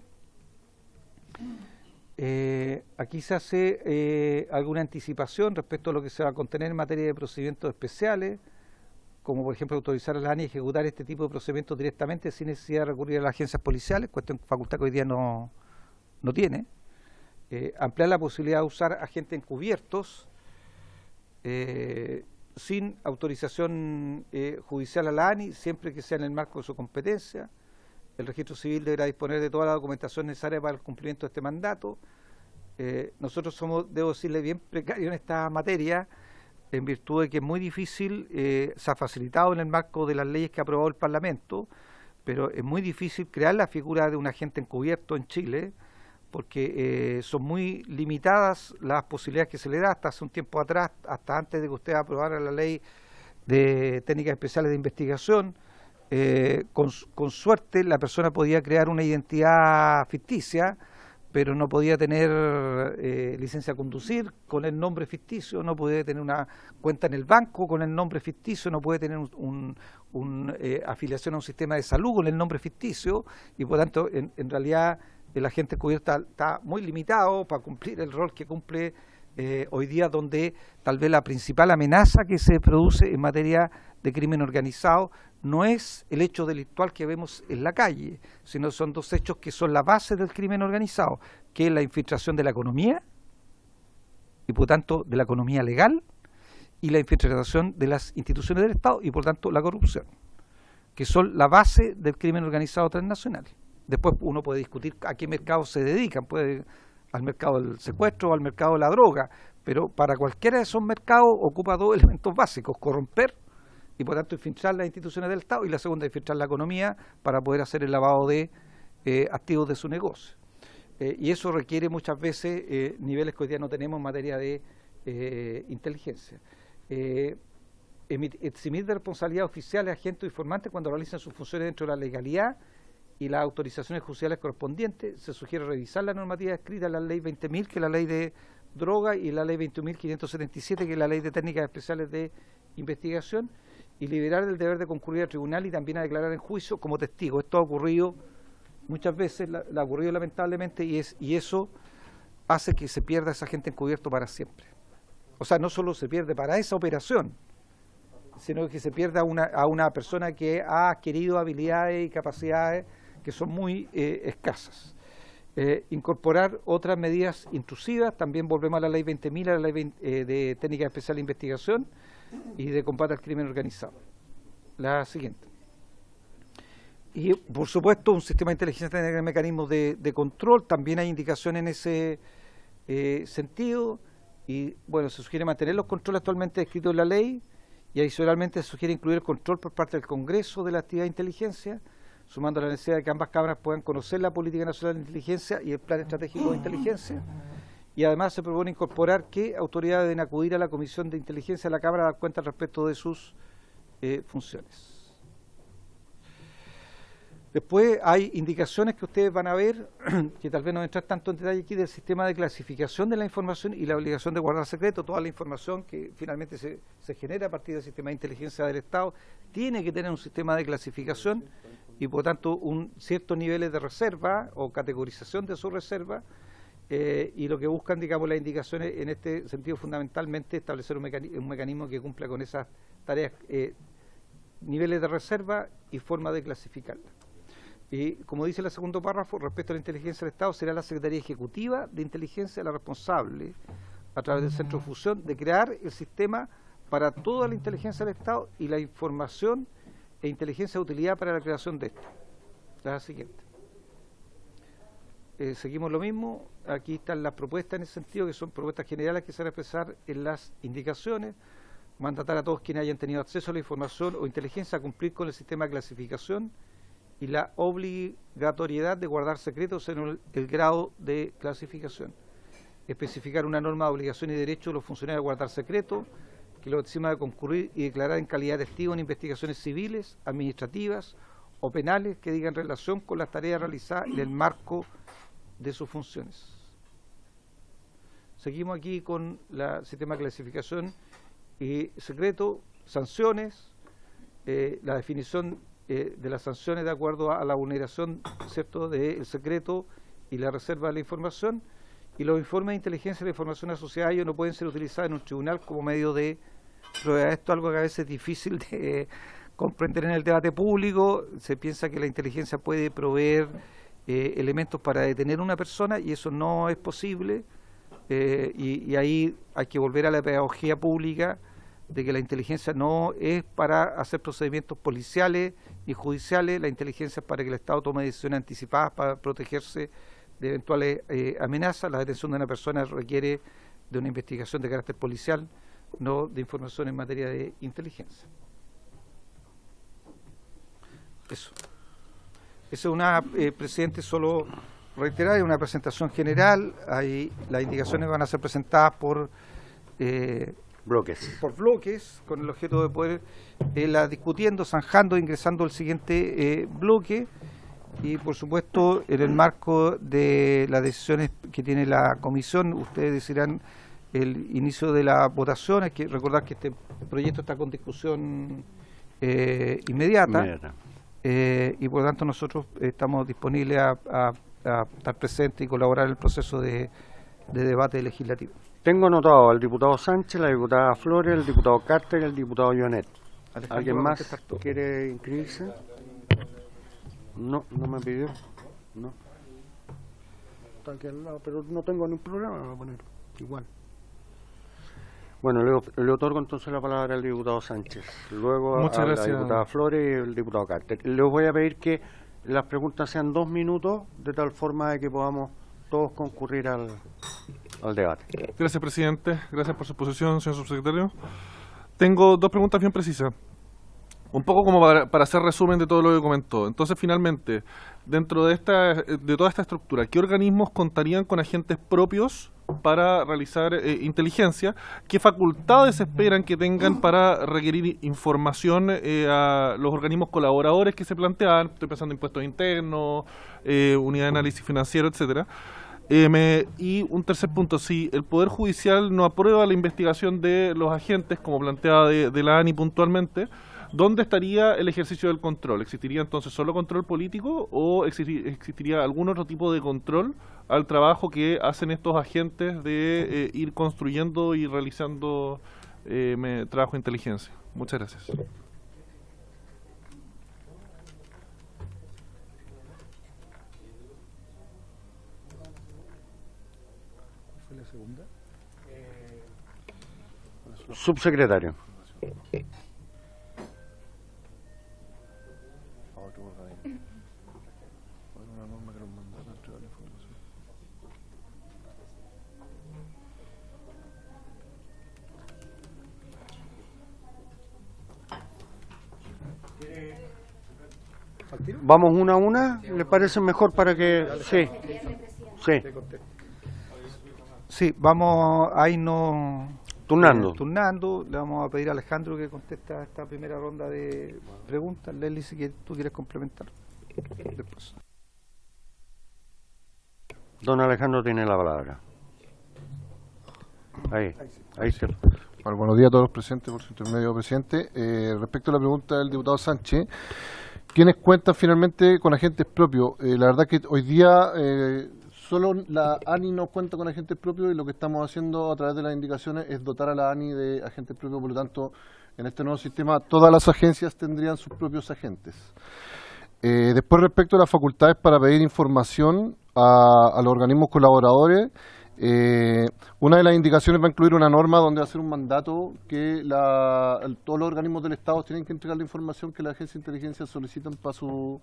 Aquí se hace alguna anticipación respecto a lo que se va a contener en materia de procedimientos especiales, como por ejemplo autorizar a la ANI a ejecutar este tipo de procedimientos directamente sin necesidad de recurrir a las agencias policiales, cuestión facultad que hoy día no tiene. Ampliar la posibilidad de usar agentes encubiertos sin autorización judicial a la ANI, siempre que sea en el marco de su competencia. El registro civil deberá disponer de toda la documentación necesaria para el cumplimiento de este mandato. Nosotros somos, debo decirle, bien precarios en esta materia, en virtud de que es muy difícil, se ha facilitado en el marco de las leyes que ha aprobado el Parlamento, pero es muy difícil crear la figura de un agente encubierto en Chile, porque son muy limitadas las posibilidades que se le da. Hasta hace un tiempo atrás, hasta antes de que usted aprobara la ley de técnicas especiales de investigación, con suerte la persona podía crear una identidad ficticia, pero no podía tener licencia a conducir con el nombre ficticio, no podía tener una cuenta en el banco con el nombre ficticio, no puede tener afiliación a un sistema de salud con el nombre ficticio, y por tanto en realidad el agente encubierto está muy limitado para cumplir el rol que cumple hoy día, donde tal vez la principal amenaza que se produce en materia de crimen organizado no es el hecho delictual que vemos en la calle, sino son dos hechos que son la base del crimen organizado, que es la infiltración de la economía, y por tanto de la economía legal, y la infiltración de las instituciones del Estado, y por tanto la corrupción, que son la base del crimen organizado transnacional. Después uno puede discutir a qué mercado se dedican, puede al mercado del secuestro o al mercado de la droga, pero para cualquiera de esos mercados ocupa dos elementos básicos: corromper y por tanto infiltrar las instituciones del Estado, y la segunda, infiltrar la economía para poder hacer el lavado de activos de su negocio. Y eso requiere muchas veces niveles que hoy día no tenemos en materia de inteligencia. Eximir de responsabilidad oficiales, agentes o informantes cuando realizan sus funciones dentro de la legalidad y las autorizaciones judiciales correspondientes. Se sugiere revisar la normativa escrita en la ley 20.000, que es la ley de droga, y la ley 21.577, que es la ley de técnicas especiales de investigación, y liberar del deber de concurrir al tribunal y también a declarar en juicio como testigo. Esto ha ocurrido muchas veces, ha ocurrido lamentablemente, y eso hace que se pierda esa gente encubierto para siempre. O sea, no solo se pierde para esa operación, sino que se pierde a una persona que ha adquirido habilidades y capacidades que son muy escasas. Incorporar otras medidas intrusivas, también volvemos a la ley 20.000, a la ley de técnicas especiales de investigación y de combate al crimen organizado. La siguiente. Y por supuesto un sistema de inteligencia tiene mecanismos de control, también hay indicaciones en ese sentido, y bueno, se sugiere mantener los controles actualmente descritos en la ley, y adicionalmente se sugiere incluir el control por parte del Congreso de la actividad de inteligencia, sumando la necesidad de que ambas cámaras puedan conocer la Política Nacional de Inteligencia y el Plan Estratégico de Inteligencia. Y además se propone incorporar que autoridades deben acudir a la Comisión de Inteligencia de la Cámara a dar cuenta respecto de sus funciones. Después hay indicaciones que ustedes van a ver, que tal vez no entrar tanto en detalle aquí, del sistema de clasificación de la información y la obligación de guardar secreto. Toda la información que finalmente se genera a partir del sistema de inteligencia del Estado tiene que tener un sistema de clasificación y por tanto un ciertos niveles de reserva o categorización de su reserva, y lo que buscan, digamos, las indicaciones en este sentido fundamentalmente establecer un mecanismo que cumpla con esas tareas, niveles de reserva y forma de clasificarla. Y como dice el segundo párrafo, respecto a la inteligencia del Estado, será la Secretaría Ejecutiva de Inteligencia la responsable, a través del Centro de Fusión, de crear el sistema para toda la inteligencia del Estado y la información e inteligencia de utilidad para la creación de esto. La siguiente. Seguimos lo mismo. Aquí están las propuestas en ese sentido, que son propuestas generales que se van a expresar en las indicaciones. Mandatar a todos quienes hayan tenido acceso a la información o inteligencia a cumplir con el sistema de clasificación y la obligatoriedad de guardar secretos en el grado de clasificación. Especificar una norma de obligación y derecho de los funcionarios a guardar secretos, que los encima de concurrir y declarar en calidad de testigo en investigaciones civiles, administrativas o penales que digan relación con las tareas realizadas en el marco de sus funciones. Seguimos aquí con el sistema de clasificación y secreto, sanciones, la definición de las sanciones de acuerdo a la vulneración, ¿cierto?, del secreto y la reserva de la información, y los informes de inteligencia y la información asociada a ellos no pueden ser utilizados en un tribunal como medio de prueba. Esto es algo que a veces es difícil de comprender en el debate público. Se piensa que la inteligencia puede proveer elementos para detener a una persona y eso no es posible, y ahí hay que volver a la pedagogía pública de que la inteligencia no es para hacer procedimientos policiales ni judiciales. La inteligencia es para que el Estado tome decisiones anticipadas para protegerse de eventuales amenazas. La detención de una persona requiere de una investigación de carácter policial, no de información en materia de inteligencia. Eso. Eso es una, presidente, solo reiterar, es una presentación general. Ahí las indicaciones van a ser presentadas por bloques, con el objeto de poder la discutiendo, zanjando, ingresando el siguiente bloque, y por supuesto en el marco de las decisiones que tiene la comisión, ustedes decidirán el inicio de la votación. Hay que recordar que este proyecto está con discusión inmediata. Y por lo tanto nosotros estamos disponibles a a estar presente y colaborar en el proceso de debate legislativo. Tengo anotado al diputado Sánchez, la diputada Flores, el diputado Carter y el diputado Jonet. ¿Alguien más quiere inscribirse? No, no me pidió. No. Está aquí al lado, pero no tengo ningún problema, me voy a poner igual. Bueno, le otorgo entonces la palabra al diputado Sánchez, luego a la diputada Flores y el diputado Carter. Les voy a pedir que las preguntas sean 2 minutos, de tal forma de que podamos todos concurrir al debate. Gracias, presidente. Gracias por su exposición, señor subsecretario. Tengo 2 preguntas bien precisas. Un poco como para hacer resumen de todo lo que comentó. Entonces, finalmente, dentro de toda esta estructura, ¿qué organismos contarían con agentes propios para realizar inteligencia? ¿Qué facultades esperan que tengan para requerir información a los organismos colaboradores que se plantean? Estoy pensando en impuestos internos, unidad de análisis financiero, etcétera. Y un tercer punto, si el Poder Judicial no aprueba la investigación de los agentes, como planteaba de la ANI puntualmente, ¿dónde estaría el ejercicio del control? ¿Existiría entonces solo control político o existiría algún otro tipo de control al trabajo que hacen estos agentes de ir construyendo y realizando trabajo de inteligencia? Muchas gracias. Subsecretario. Vamos una a una, ¿le parece mejor para que...? Sí, sí. Sí, vamos a irnos turnando. Le vamos a pedir a Alejandro que conteste esta primera ronda de preguntas. Leslie, si tú quieres complementar después. Don Alejandro tiene la palabra. Ahí está. Bueno, buenos días a todos los presentes, por su intermedio, presidente. Respecto a la pregunta del diputado Sánchez, ¿quiénes cuentan finalmente con agentes propios? La verdad que hoy día solo la ANI no cuenta con agentes propios y lo que estamos haciendo a través de las indicaciones es dotar a la ANI de agentes propios. Por lo tanto, en este nuevo sistema todas las agencias tendrían sus propios agentes. Después, respecto a las facultades para pedir información a los organismos colaboradores, una de las indicaciones va a incluir una norma donde va a ser un mandato que todos los organismos del Estado tienen que entregar la información que las agencias de inteligencia solicitan para su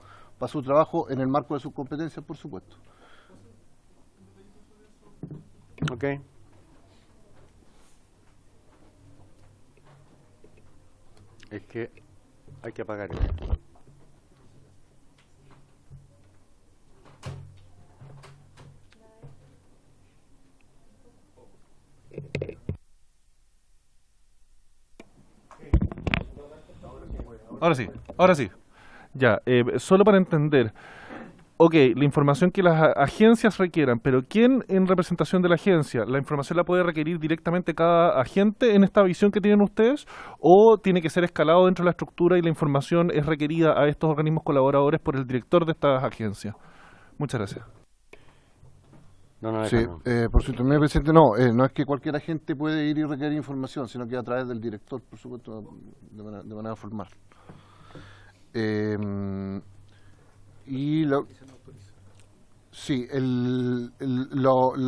trabajo en el marco de sus competencias, por supuesto. Ok. Es que hay que apagar esto. Ahora sí. Ya, solo para entender. Ok, la información que las agencias requieran, pero ¿quién en representación de la agencia? ¿La información la puede requerir directamente cada agente en esta visión que tienen ustedes? ¿O tiene que ser escalado dentro de la estructura y la información es requerida a estos organismos colaboradores por el director de estas agencias? Muchas gracias. Sí, por su intermedio, presidente, no es que cualquier agente puede ir y requerir información, sino que a través del director, por supuesto, de manera formal. La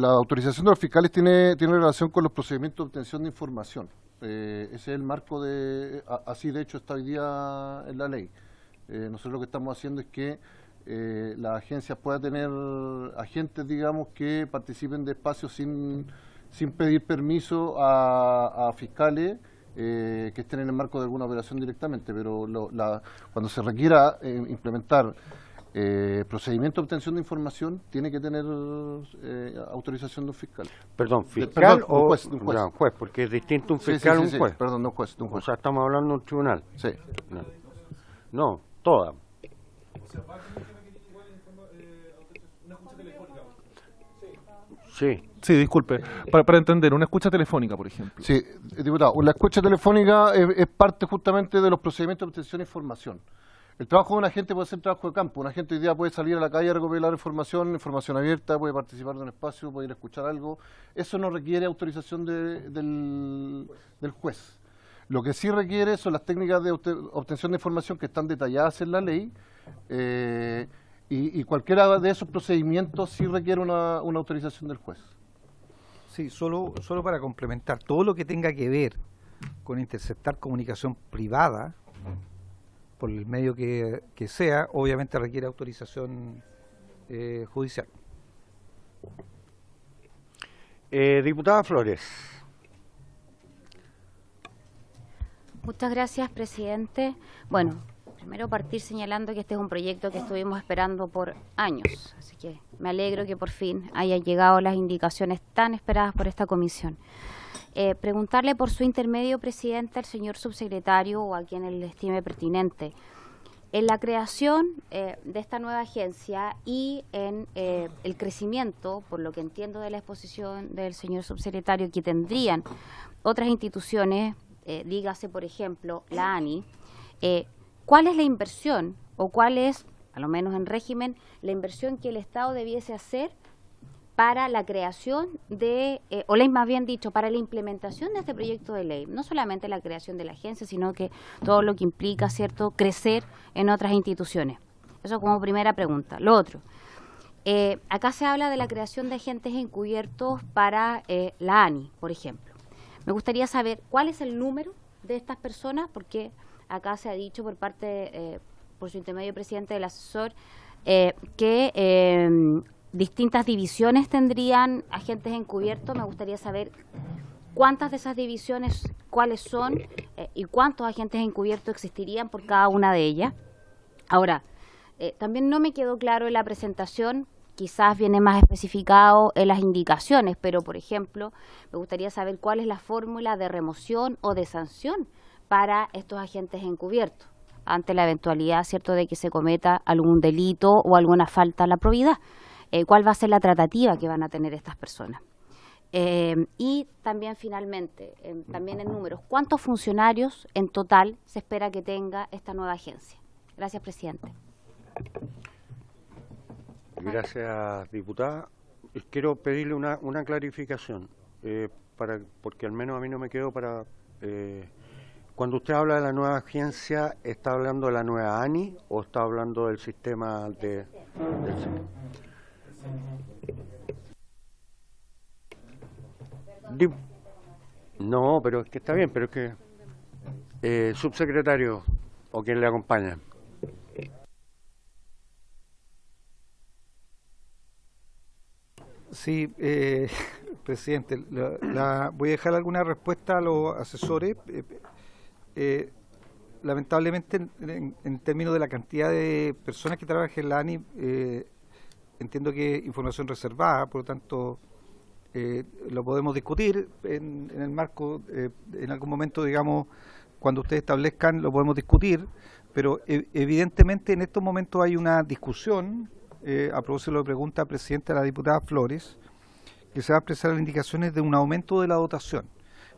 autorización de los fiscales tiene relación con los procedimientos de obtención de información. Ese es el marco así de hecho está hoy día en la ley. Nosotros lo que estamos haciendo es que las agencias puedan tener agentes, digamos, que participen de espacios sin pedir permiso a fiscales que estén en el marco de alguna operación directamente, pero cuando se requiera implementar procedimiento de obtención de información, tiene que tener autorización de un fiscal. Perdón, ¿fiscal o un juez? Un juez, porque es distinto un fiscal a un juez. Perdón, de un juez. O sea, estamos hablando de un tribunal. Sí. No, toda. Sí, disculpe. Para entender, una escucha telefónica, por ejemplo. Sí, diputado, la escucha telefónica es parte justamente de los procedimientos de obtención de información. El trabajo de un agente puede ser trabajo de campo. Un agente hoy día puede salir a la calle a recopilar información abierta, puede participar de un espacio, puede ir a escuchar algo. Eso no requiere autorización del juez. Lo que sí requiere son las técnicas de obtención de información que están detalladas en la ley, y cualquiera de esos procedimientos sí requiere una autorización del juez. Sí, solo para complementar, todo lo que tenga que ver con interceptar comunicación privada, por el medio que sea, obviamente requiere autorización judicial. Diputada Flores. Muchas gracias, presidente. Bueno, primero partir señalando que este es un proyecto que estuvimos esperando por años, así que me alegro que por fin hayan llegado las indicaciones tan esperadas por esta comisión. Preguntarle por su intermedio, presidente, al señor subsecretario o a quien él estime pertinente, en la creación de esta nueva agencia y en el crecimiento, por lo que entiendo de la exposición del señor subsecretario, que tendrían otras instituciones, dígase por ejemplo la ANI, ¿cuál es la inversión o cuál es, a lo menos en régimen, la inversión que el Estado debiese hacer para la creación de, o más bien dicho, para la implementación de este proyecto de ley? No solamente la creación de la agencia, sino que todo lo que implica, ¿cierto?, crecer en otras instituciones. Eso como primera pregunta. Lo otro, acá se habla de la creación de agentes encubiertos para la ANI, por ejemplo. Me gustaría saber cuál es el número de estas personas, porque acá se ha dicho por parte, por su intermedio presidente del asesor, que distintas divisiones tendrían agentes encubiertos. Me gustaría saber cuántas de esas divisiones, cuáles son y cuántos agentes encubiertos existirían por cada una de ellas. Ahora, también no me quedó claro en la presentación, quizás viene más especificado en las indicaciones, pero por ejemplo, me gustaría saber cuál es la fórmula de remoción o de sanción para estos agentes encubiertos ante la eventualidad, ¿cierto?, de que se cometa algún delito o alguna falta a la probidad. ¿Cuál va a ser la tratativa que van a tener estas personas? Y también finalmente, también en números, ¿cuántos funcionarios en total se espera que tenga esta nueva agencia? Gracias, presidente. Gracias, diputada. Quiero pedirle una clarificación, porque al menos a mí no me quedó para... cuando usted habla de la nueva agencia, ¿está hablando de la nueva ANI o está hablando del sistema del No, pero es que está bien, pero es que subsecretario o quien le acompaña. Sí, presidente, voy a dejar alguna respuesta a los asesores. Lamentablemente, en términos de la cantidad de personas que trabajan en la ANI, entiendo que es información reservada, por lo tanto lo podemos discutir en el marco, en algún momento, digamos, cuando ustedes establezcan, lo podemos discutir, pero evidentemente en estos momentos hay una discusión, a propósito de lo que pregunta presidente la diputada Flores, que se va a expresar las indicaciones de un aumento de la dotación.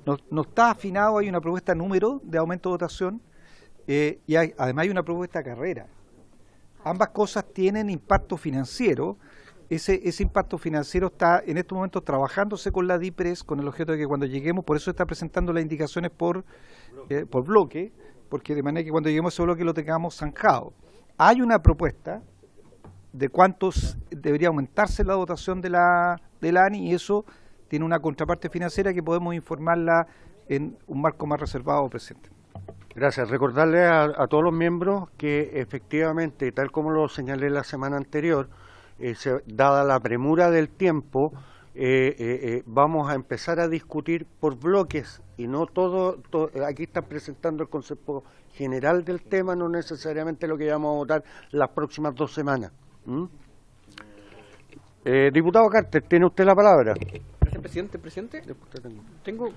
No está afinado, hay una propuesta número de aumento de dotación, y además hay una propuesta de carrera. Ambas cosas tienen impacto financiero. Ese impacto financiero está en estos momentos trabajándose con la DIPRES con el objeto de que cuando lleguemos, por eso está presentando las indicaciones por bloque, porque de manera que cuando lleguemos a ese bloque lo tengamos zanjado. Hay una propuesta de cuántos debería aumentarse la dotación de la ANI, y eso tiene una contraparte financiera que podemos informarla en un marco más reservado, presidente. Gracias. Recordarle a todos los miembros que efectivamente, tal como lo señalé la semana anterior, dada la premura del tiempo, vamos a empezar a discutir por bloques y no todo. Aquí están presentando el concepto general del tema, no necesariamente lo que vamos a votar las próximas 2 semanas. Diputado Carter, tiene usted la palabra. Gracias, presidente. Tengo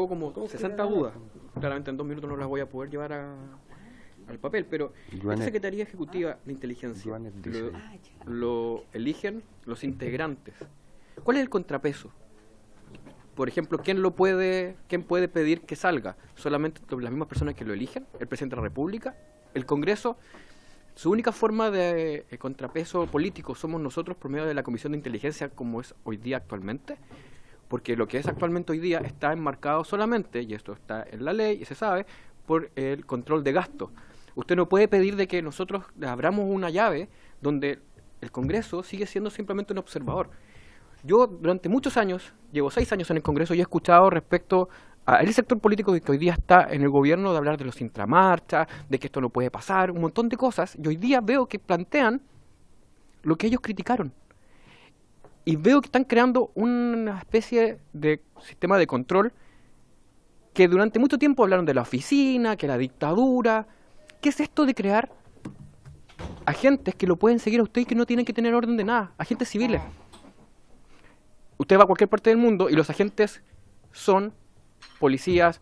como 60 dudas. Claramente en 2 minutos no las voy a poder llevar al papel, pero la Secretaría Ejecutiva de Inteligencia lo eligen los integrantes. ¿Cuál es el contrapeso? Por ejemplo, ¿quién puede pedir que salga? ¿Solamente las mismas personas que lo eligen? ¿El presidente de la República? el Congreso, su única forma de contrapeso político somos nosotros por medio de la Comisión de Inteligencia como es hoy día actualmente, porque lo que es actualmente hoy día está enmarcado solamente, y esto está en la ley y se sabe, por el control de gastos. Usted no puede pedir de que nosotros abramos una llave donde el Congreso sigue siendo simplemente un observador. Yo durante muchos años, llevo 6 años en el Congreso y he escuchado respecto al sector político que hoy día está en el gobierno de hablar de los intramarchas, de que esto no puede pasar, un montón de cosas, y hoy día veo que plantean lo que ellos criticaron. Y veo que están creando una especie de sistema de control que durante mucho tiempo hablaron de la oficina, que la dictadura. ¿Qué es esto de crear agentes que lo pueden seguir a usted y que no tienen que tener orden de nada? Agentes civiles. Usted va a cualquier parte del mundo y los agentes son policías,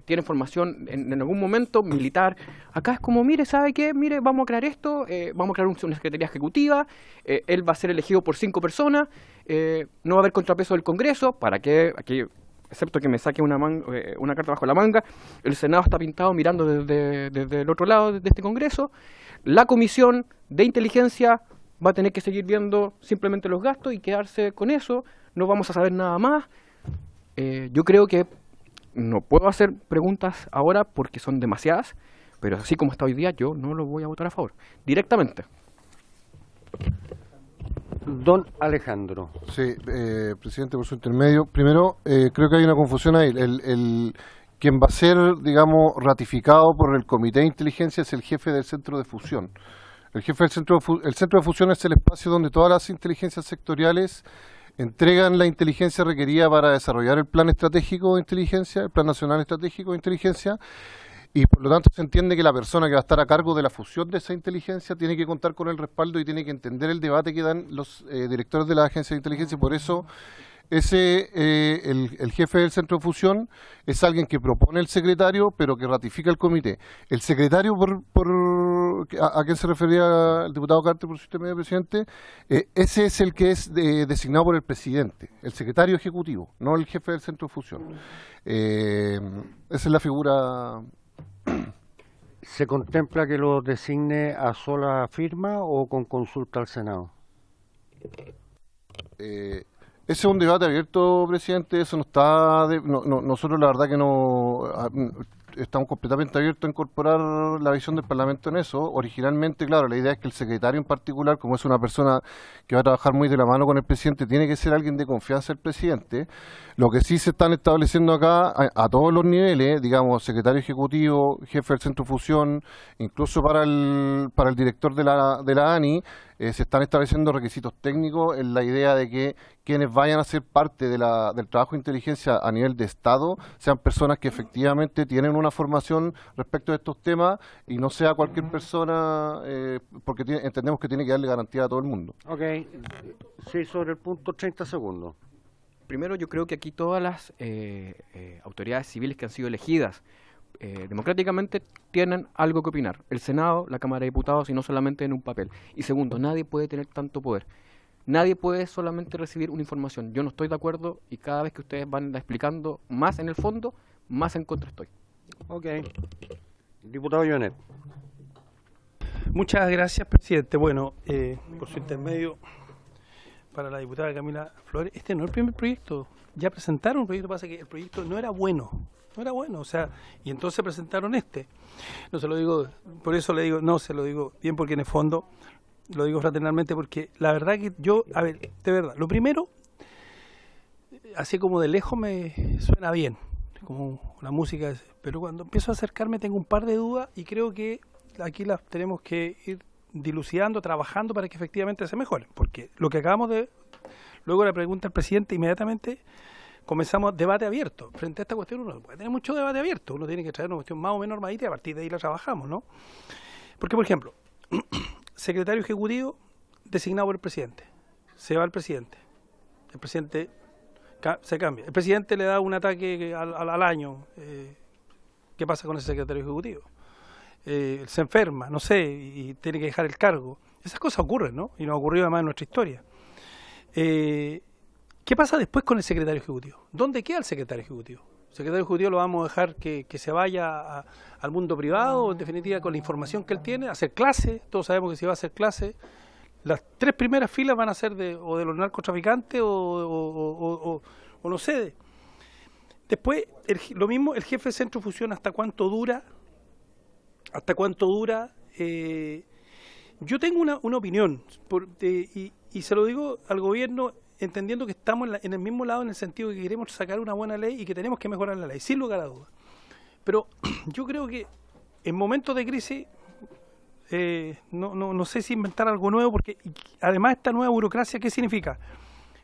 tienen formación en algún momento militar. Acá es como, mire, ¿sabe qué? Mire, vamos a crear esto, vamos a crear una secretaría ejecutiva, él va a ser elegido por 5 personas, no va a haber contrapeso del Congreso, ¿para qué? Aquí, excepto que me saque una carta bajo la manga, el Senado está pintado mirando desde el otro lado de este Congreso, la Comisión de Inteligencia va a tener que seguir viendo simplemente los gastos y quedarse con eso, no vamos a saber nada más. Yo creo que no puedo hacer preguntas ahora porque son demasiadas, pero así como está hoy día, yo no lo voy a votar a favor, directamente. Don Alejandro. Sí, presidente, por su intermedio. Primero, creo que hay una confusión ahí. Quien va a ser, digamos, ratificado por el Comité de Inteligencia es el jefe del Centro de Fusión. El jefe del el Centro de Fusión es el espacio donde todas las inteligencias sectoriales entregan la inteligencia requerida para desarrollar el plan estratégico de inteligencia, el plan nacional estratégico de inteligencia, y por lo tanto se entiende que la persona que va a estar a cargo de la fusión de esa inteligencia tiene que contar con el respaldo y tiene que entender el debate que dan los directores de la agencia de inteligencia, y por eso el jefe del centro de fusión es alguien que propone el secretario, pero que ratifica el comité. El secretario, ¿a quién se refería el diputado Carter por su intermedio, presidente? Ese es el que es designado por el presidente, el secretario ejecutivo, no el jefe del centro de fusión. Esa es la figura. ¿Se contempla que lo designe a sola firma o con consulta al Senado? Ese es un debate abierto, presidente. Eso no está. Nosotros, la verdad, que no estamos completamente abiertos a incorporar la visión del Parlamento en eso. Originalmente, claro, la idea es que el secretario en particular, como es una persona que va a trabajar muy de la mano con el presidente, tiene que ser alguien de confianza del presidente. Lo que sí se están estableciendo acá a todos los niveles, digamos, secretario ejecutivo, jefe del centro de fusión, incluso para el director de la ANI, se están estableciendo requisitos técnicos en la idea de que quienes vayan a ser parte del trabajo de inteligencia a nivel de Estado sean personas que efectivamente tienen una formación respecto de estos temas y no sea cualquier persona, porque entendemos que tiene que darle garantía a todo el mundo. Ok, sí, sobre el punto, 30 segundos. Primero, yo creo que aquí todas las autoridades civiles que han sido elegidas democráticamente tienen algo que opinar. El Senado, la Cámara de Diputados, y no solamente en un papel. Y segundo, nadie puede tener tanto poder. Nadie puede solamente recibir una información. Yo no estoy de acuerdo y cada vez que ustedes van explicando más en el fondo, más en contra estoy. Ok. Diputado Jonet. Muchas gracias, presidente. Bueno, por su intermedio, para la diputada Camila Flores, este no es el primer proyecto. Ya presentaron un proyecto, pasa que el proyecto no era bueno. No era bueno, o sea, y entonces presentaron este. No se lo digo, por eso le digo, no se lo digo bien, porque en el fondo lo digo fraternalmente, porque la verdad que yo, a ver, de verdad, lo primero, así como de lejos me suena bien, como la música, pero cuando empiezo a acercarme tengo un par de dudas y creo que aquí las tenemos que ir dilucidando, trabajando para que efectivamente se mejoren, porque lo que acabamos de, luego le pregunta al presidente, inmediatamente comenzamos debate abierto. Frente a esta cuestión uno puede tener mucho debate abierto, uno tiene que traer una cuestión más o menos armadita y a partir de ahí la trabajamos, ¿no? Porque, por ejemplo, secretario ejecutivo designado por el presidente, se va el presidente se cambia, el presidente le da un ataque al año, ¿qué pasa con ese secretario ejecutivo? Se enferma, no sé, y tiene que dejar el cargo. Esas cosas ocurren, ¿no? Y nos ocurrió además en nuestra historia. ¿Qué pasa después con el secretario ejecutivo? ¿Dónde queda el secretario ejecutivo? El secretario ejecutivo lo vamos a dejar que se vaya al mundo privado, en definitiva, con la información que él tiene, a hacer clase. Todos sabemos que si va a hacer clase, las 3 primeras filas van a ser de los narcotraficantes o no sé. Después, lo mismo, el jefe de Centro Fusión, ¿hasta cuánto dura? Yo tengo una opinión, y se lo digo al gobierno, entendiendo que estamos en el mismo lado, en el sentido de que queremos sacar una buena ley y que tenemos que mejorar la ley, sin lugar a dudas. Pero yo creo que en momentos de crisis, no sé si inventar algo nuevo, porque además esta nueva burocracia, ¿qué significa?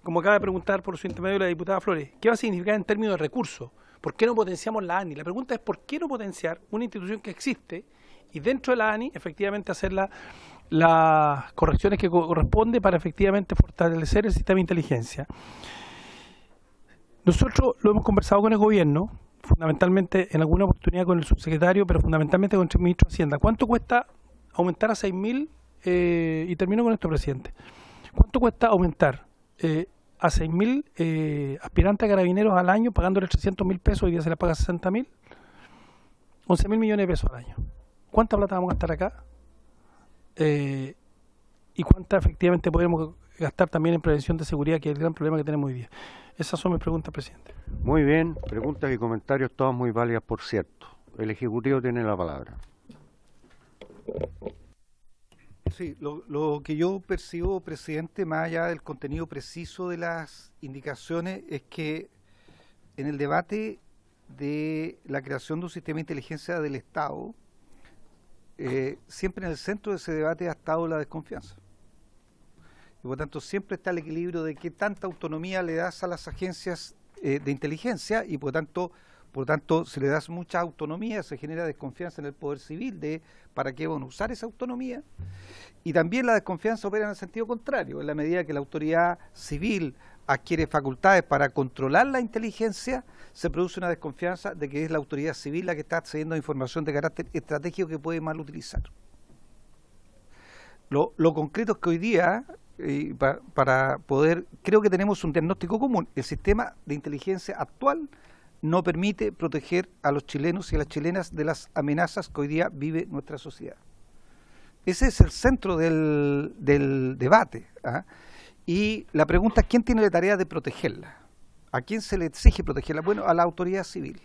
Como acaba de preguntar por su intermedio la diputada Flores, ¿qué va a significar en términos de recursos? ¿Por qué no potenciamos la ANI? La pregunta es, ¿por qué no potenciar una institución que existe y dentro de la ANI efectivamente hacer las correcciones que corresponde para efectivamente fortalecer el sistema de inteligencia? Nosotros lo hemos conversado con el gobierno, fundamentalmente en alguna oportunidad con el subsecretario, pero fundamentalmente con el ministro de Hacienda. ¿Cuánto cuesta aumentar a 6.000? Y termino con esto, presidente. ¿Cuánto cuesta aumentar a 6.000 aspirantes a carabineros al año, pagándole 300.000 pesos, hoy día se les paga 60.000? 11.000 millones de pesos al año. ¿Cuánta plata vamos a gastar acá? Y cuánta efectivamente podemos gastar también en prevención de seguridad, que es el gran problema que tenemos hoy día. Esas son mis preguntas, presidente. Muy bien, preguntas y comentarios todas muy válidas, por cierto. El Ejecutivo tiene la palabra. Sí, lo que yo percibo, presidente, más allá del contenido preciso de las indicaciones, es que en el debate de la creación de un sistema de inteligencia del Estado, siempre en el centro de ese debate ha estado la desconfianza. Y por lo tanto siempre está el equilibrio de qué tanta autonomía le das a las agencias de inteligencia, y por lo tanto si le das mucha autonomía se genera desconfianza en el poder civil de para qué van a usar esa autonomía. Y también la desconfianza opera en el sentido contrario, en la medida que la autoridad civil adquiere facultades para controlar la inteligencia, se produce una desconfianza de que es la autoridad civil la que está accediendo a información de carácter estratégico que puede mal utilizar. Lo concreto es que hoy día, para poder, creo que tenemos un diagnóstico común. El sistema de inteligencia actual no permite proteger a los chilenos y a las chilenas de las amenazas que hoy día vive nuestra sociedad. Ese es el centro del debate, ¿ah? Y la pregunta es, ¿quién tiene la tarea de protegerla? ¿A quién se le exige protegerla? Bueno, a la autoridad civil,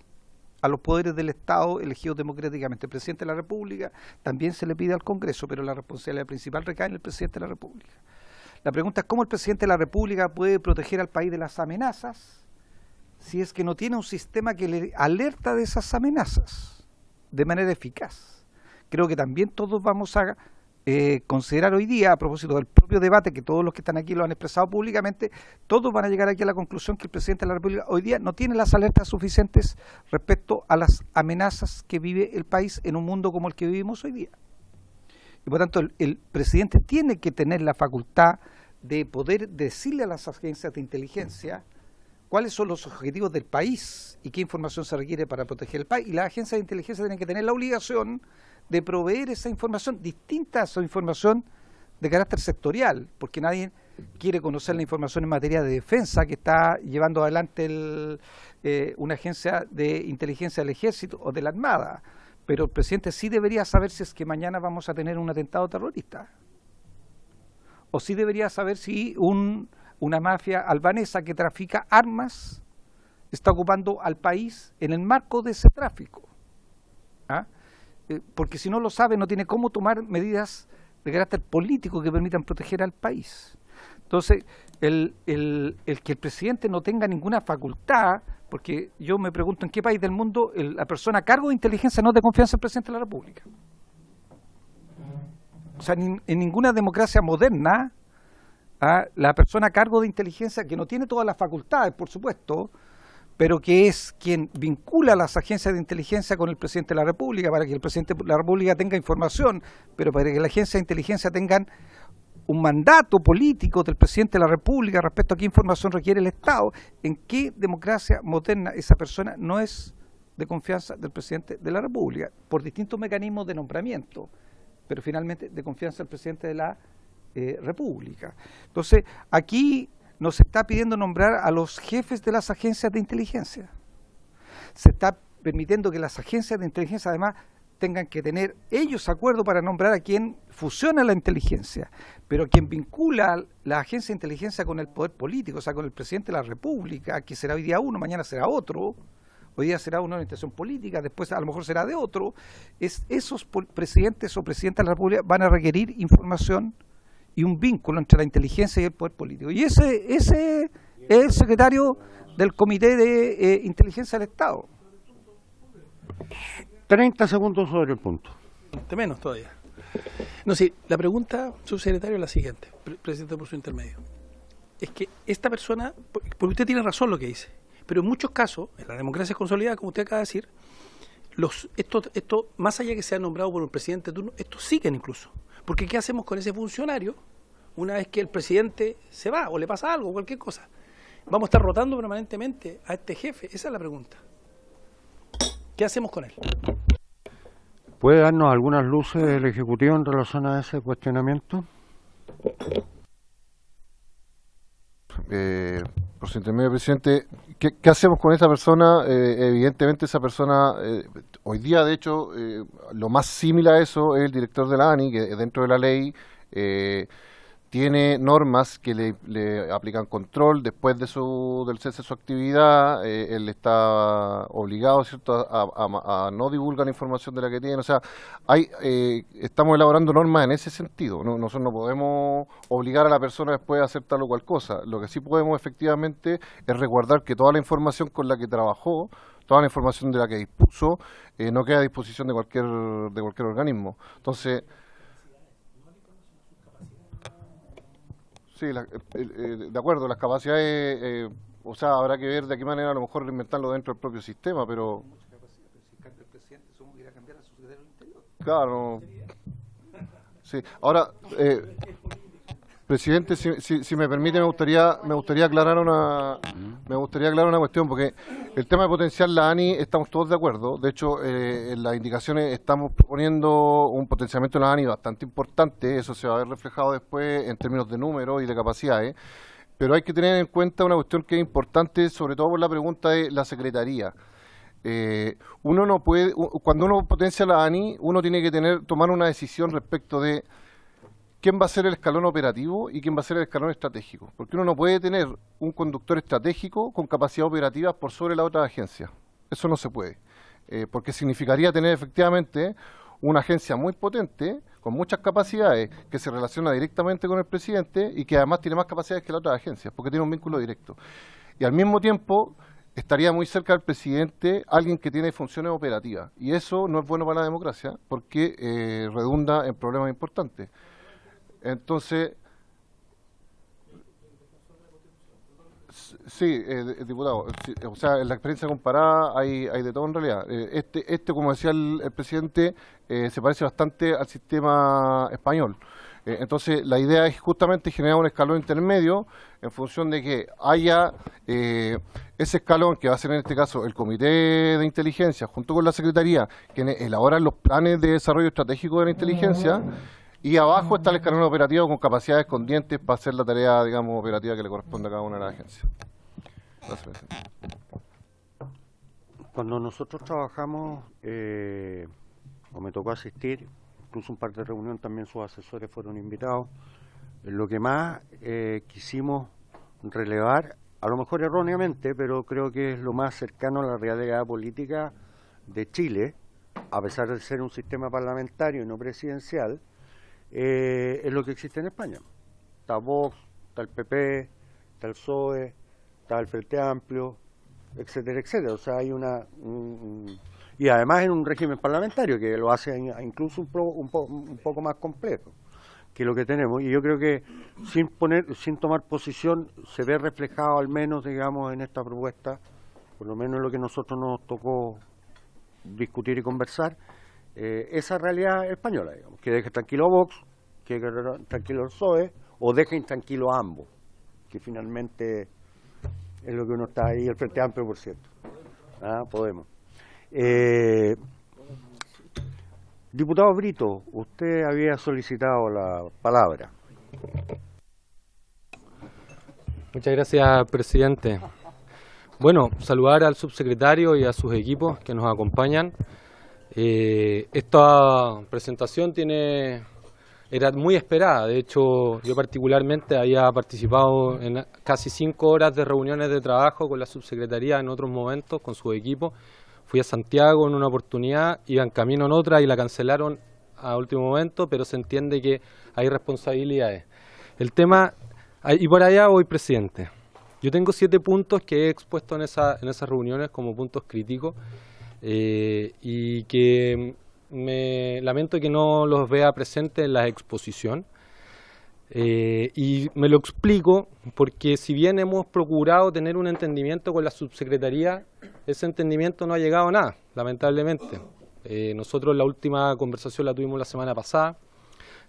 a los poderes del Estado elegidos democráticamente. El presidente de la República también se le pide al Congreso, pero la responsabilidad principal recae en el presidente de la República. La pregunta es, ¿cómo el presidente de la República puede proteger al país de las amenazas si es que no tiene un sistema que le alerta de esas amenazas de manera eficaz? Creo que también todos vamos a considerar hoy día, a propósito del propio debate, que todos los que están aquí lo han expresado públicamente, todos van a llegar aquí a la conclusión que el presidente de la República hoy día no tiene las alertas suficientes respecto a las amenazas que vive el país en un mundo como el que vivimos hoy día. Y por tanto el presidente tiene que tener la facultad de poder decirle a las agencias de inteligencia cuáles son los objetivos del país y qué información se requiere para proteger el país. Y las agencias de inteligencia tienen que tener la obligación de proveer esa información distinta a su información de carácter sectorial, porque nadie quiere conocer la información en materia de defensa que está llevando adelante una agencia de inteligencia del Ejército o de la Armada. Pero el presidente sí debería saber si es que mañana vamos a tener un atentado terrorista. O sí debería saber si una mafia albanesa que trafica armas está ocupando al país en el marco de ese tráfico. ¿Ah? Porque si no lo sabe, no tiene cómo tomar medidas de carácter político que permitan proteger al país. Entonces, el que el presidente no tenga ninguna facultad, porque yo me pregunto en qué país del mundo la persona a cargo de inteligencia no es de confianza en el presidente de la República. O sea, en ninguna democracia moderna, la persona a cargo de inteligencia, que no tiene todas las facultades, por supuesto, pero que es quien vincula a las agencias de inteligencia con el presidente de la República, para que el presidente de la República tenga información, pero para que las agencias de inteligencia tengan un mandato político del presidente de la República respecto a qué información requiere el Estado. ¿En qué democracia moderna esa persona no es de confianza del presidente de la República? Por distintos mecanismos de nombramiento, pero finalmente de confianza del presidente de la República. Entonces, aquí nos está pidiendo nombrar a los jefes de las agencias de inteligencia. se está permitiendo que las agencias de inteligencia además tengan que tener ellos acuerdo para nombrar a quien fusiona la inteligencia, pero quien vincula la agencia de inteligencia con el poder político, o sea, con el presidente de la República, que será hoy día uno, mañana será otro, hoy día será una orientación política, después a lo mejor será de otro, esos presidentes o presidentas de la República van a requerir información y un vínculo entre la inteligencia y el poder político. Y ese es el secretario del Comité de Inteligencia del Estado. 30 segundos sobre el punto. Menos todavía. No, sí, la pregunta, subsecretario, es la siguiente, presidente, por su intermedio. Es que esta persona, porque usted tiene razón lo que dice, pero en muchos casos, en la democracia consolidada, como usted acaba de decir, esto, más allá que sea nombrado por un presidente de turno, estos siguen incluso. Porque ¿qué hacemos con ese funcionario una vez que el presidente se va o le pasa algo, cualquier cosa? ¿Vamos a estar rotando permanentemente a este jefe? Esa es la pregunta. ¿Qué hacemos con él? ¿Puede darnos algunas luces del Ejecutivo en relación a ese cuestionamiento? Por su intermedio, presidente, ¿qué hacemos con esa persona? Evidentemente esa persona, hoy día de hecho, lo más similar a eso es el director de la ANI, que dentro de la ley tiene normas que le aplican control después del cese de su actividad. Él está obligado, ¿cierto?, a no divulgar la información de la que tiene. O sea, estamos elaborando normas en ese sentido. Nosotros no podemos obligar a la persona después a hacer tal o cual cosa. Lo que sí podemos efectivamente es resguardar que toda la información con la que trabajó, toda la información de la que dispuso, no quede a disposición de cualquier organismo. Entonces, sí, de acuerdo, las capacidades, o sea, habrá que ver de qué manera a lo mejor reinventarlo dentro del propio sistema, pero... Claro, sí. Ahora, presidente, si me permite, me gustaría aclarar una cuestión, porque el tema de potenciar la ANI estamos todos de acuerdo. De hecho, en las indicaciones estamos proponiendo un potenciamiento de la ANI bastante importante. Eso se va a ver reflejado después en términos de números y de capacidades. Pero hay que tener en cuenta una cuestión que es importante, sobre todo por la pregunta de la secretaría. Uno no puede, cuando uno potencia la ANI, uno tiene que tomar una decisión respecto de quién va a ser el escalón operativo y quién va a ser el escalón estratégico. Porque uno no puede tener un conductor estratégico con capacidad operativa por sobre la otra agencia. Eso no se puede. Porque significaría tener efectivamente una agencia muy potente, con muchas capacidades, que se relaciona directamente con el presidente y que además tiene más capacidades que las otras agencias, porque tiene un vínculo directo. Y al mismo tiempo estaría muy cerca del presidente alguien que tiene funciones operativas. Y eso no es bueno para la democracia, porque redunda en problemas importantes. Entonces, sí, diputado, sí, o sea, en la experiencia comparada hay de todo en realidad. Como decía el presidente, se parece bastante al sistema español. Entonces, la idea es justamente generar un escalón intermedio en función de que haya ese escalón, que va a ser en este caso el Comité de Inteligencia, junto con la Secretaría, que elaboran los planes de desarrollo estratégico de la inteligencia. Y abajo está el escalón operativo con capacidades escondientes para hacer la tarea, digamos, operativa que le corresponde a cada una de las agencias. Gracias, presidente. Cuando nosotros trabajamos, o me tocó asistir, incluso un par de reuniones, también sus asesores fueron invitados, lo que más quisimos relevar, a lo mejor erróneamente, pero creo que es lo más cercano a la realidad política de Chile, a pesar de ser un sistema parlamentario y no presidencial, es lo que existe en España. Está Vox, está el PP, está el PSOE, está el Frente Amplio, etcétera, etcétera. O sea, hay y además en un régimen parlamentario que lo hace incluso un poco más complejo que lo que tenemos. Y yo creo que sin tomar posición se ve reflejado al menos, digamos, en esta propuesta, por lo menos en lo que nosotros nos tocó discutir y conversar, esa realidad española, digamos, que deje tranquilo a Vox, que deje tranquilo al PSOE, o deje intranquilo a ambos, que finalmente es lo que uno está ahí, el Frente Amplio, por cierto. Podemos. Diputado Brito, usted había solicitado la palabra. Muchas gracias, presidente. Bueno, saludar al subsecretario y a sus equipos que nos acompañan. Esta presentación era muy esperada. De hecho, yo particularmente había participado en casi 5 horas de reuniones de trabajo con la subsecretaría en otros momentos, con su equipo. Fui a Santiago en una oportunidad, iba en camino en otra y la cancelaron a último momento, pero se entiende que hay responsabilidades. El tema, y por allá voy, presidente. Yo tengo 7 puntos que he expuesto en esas reuniones como puntos críticos y que me lamento que no los vea presentes en la exposición. Y me lo explico porque si bien hemos procurado tener un entendimiento con la subsecretaría, ese entendimiento no ha llegado a nada, lamentablemente. Nosotros la última conversación la tuvimos la semana pasada.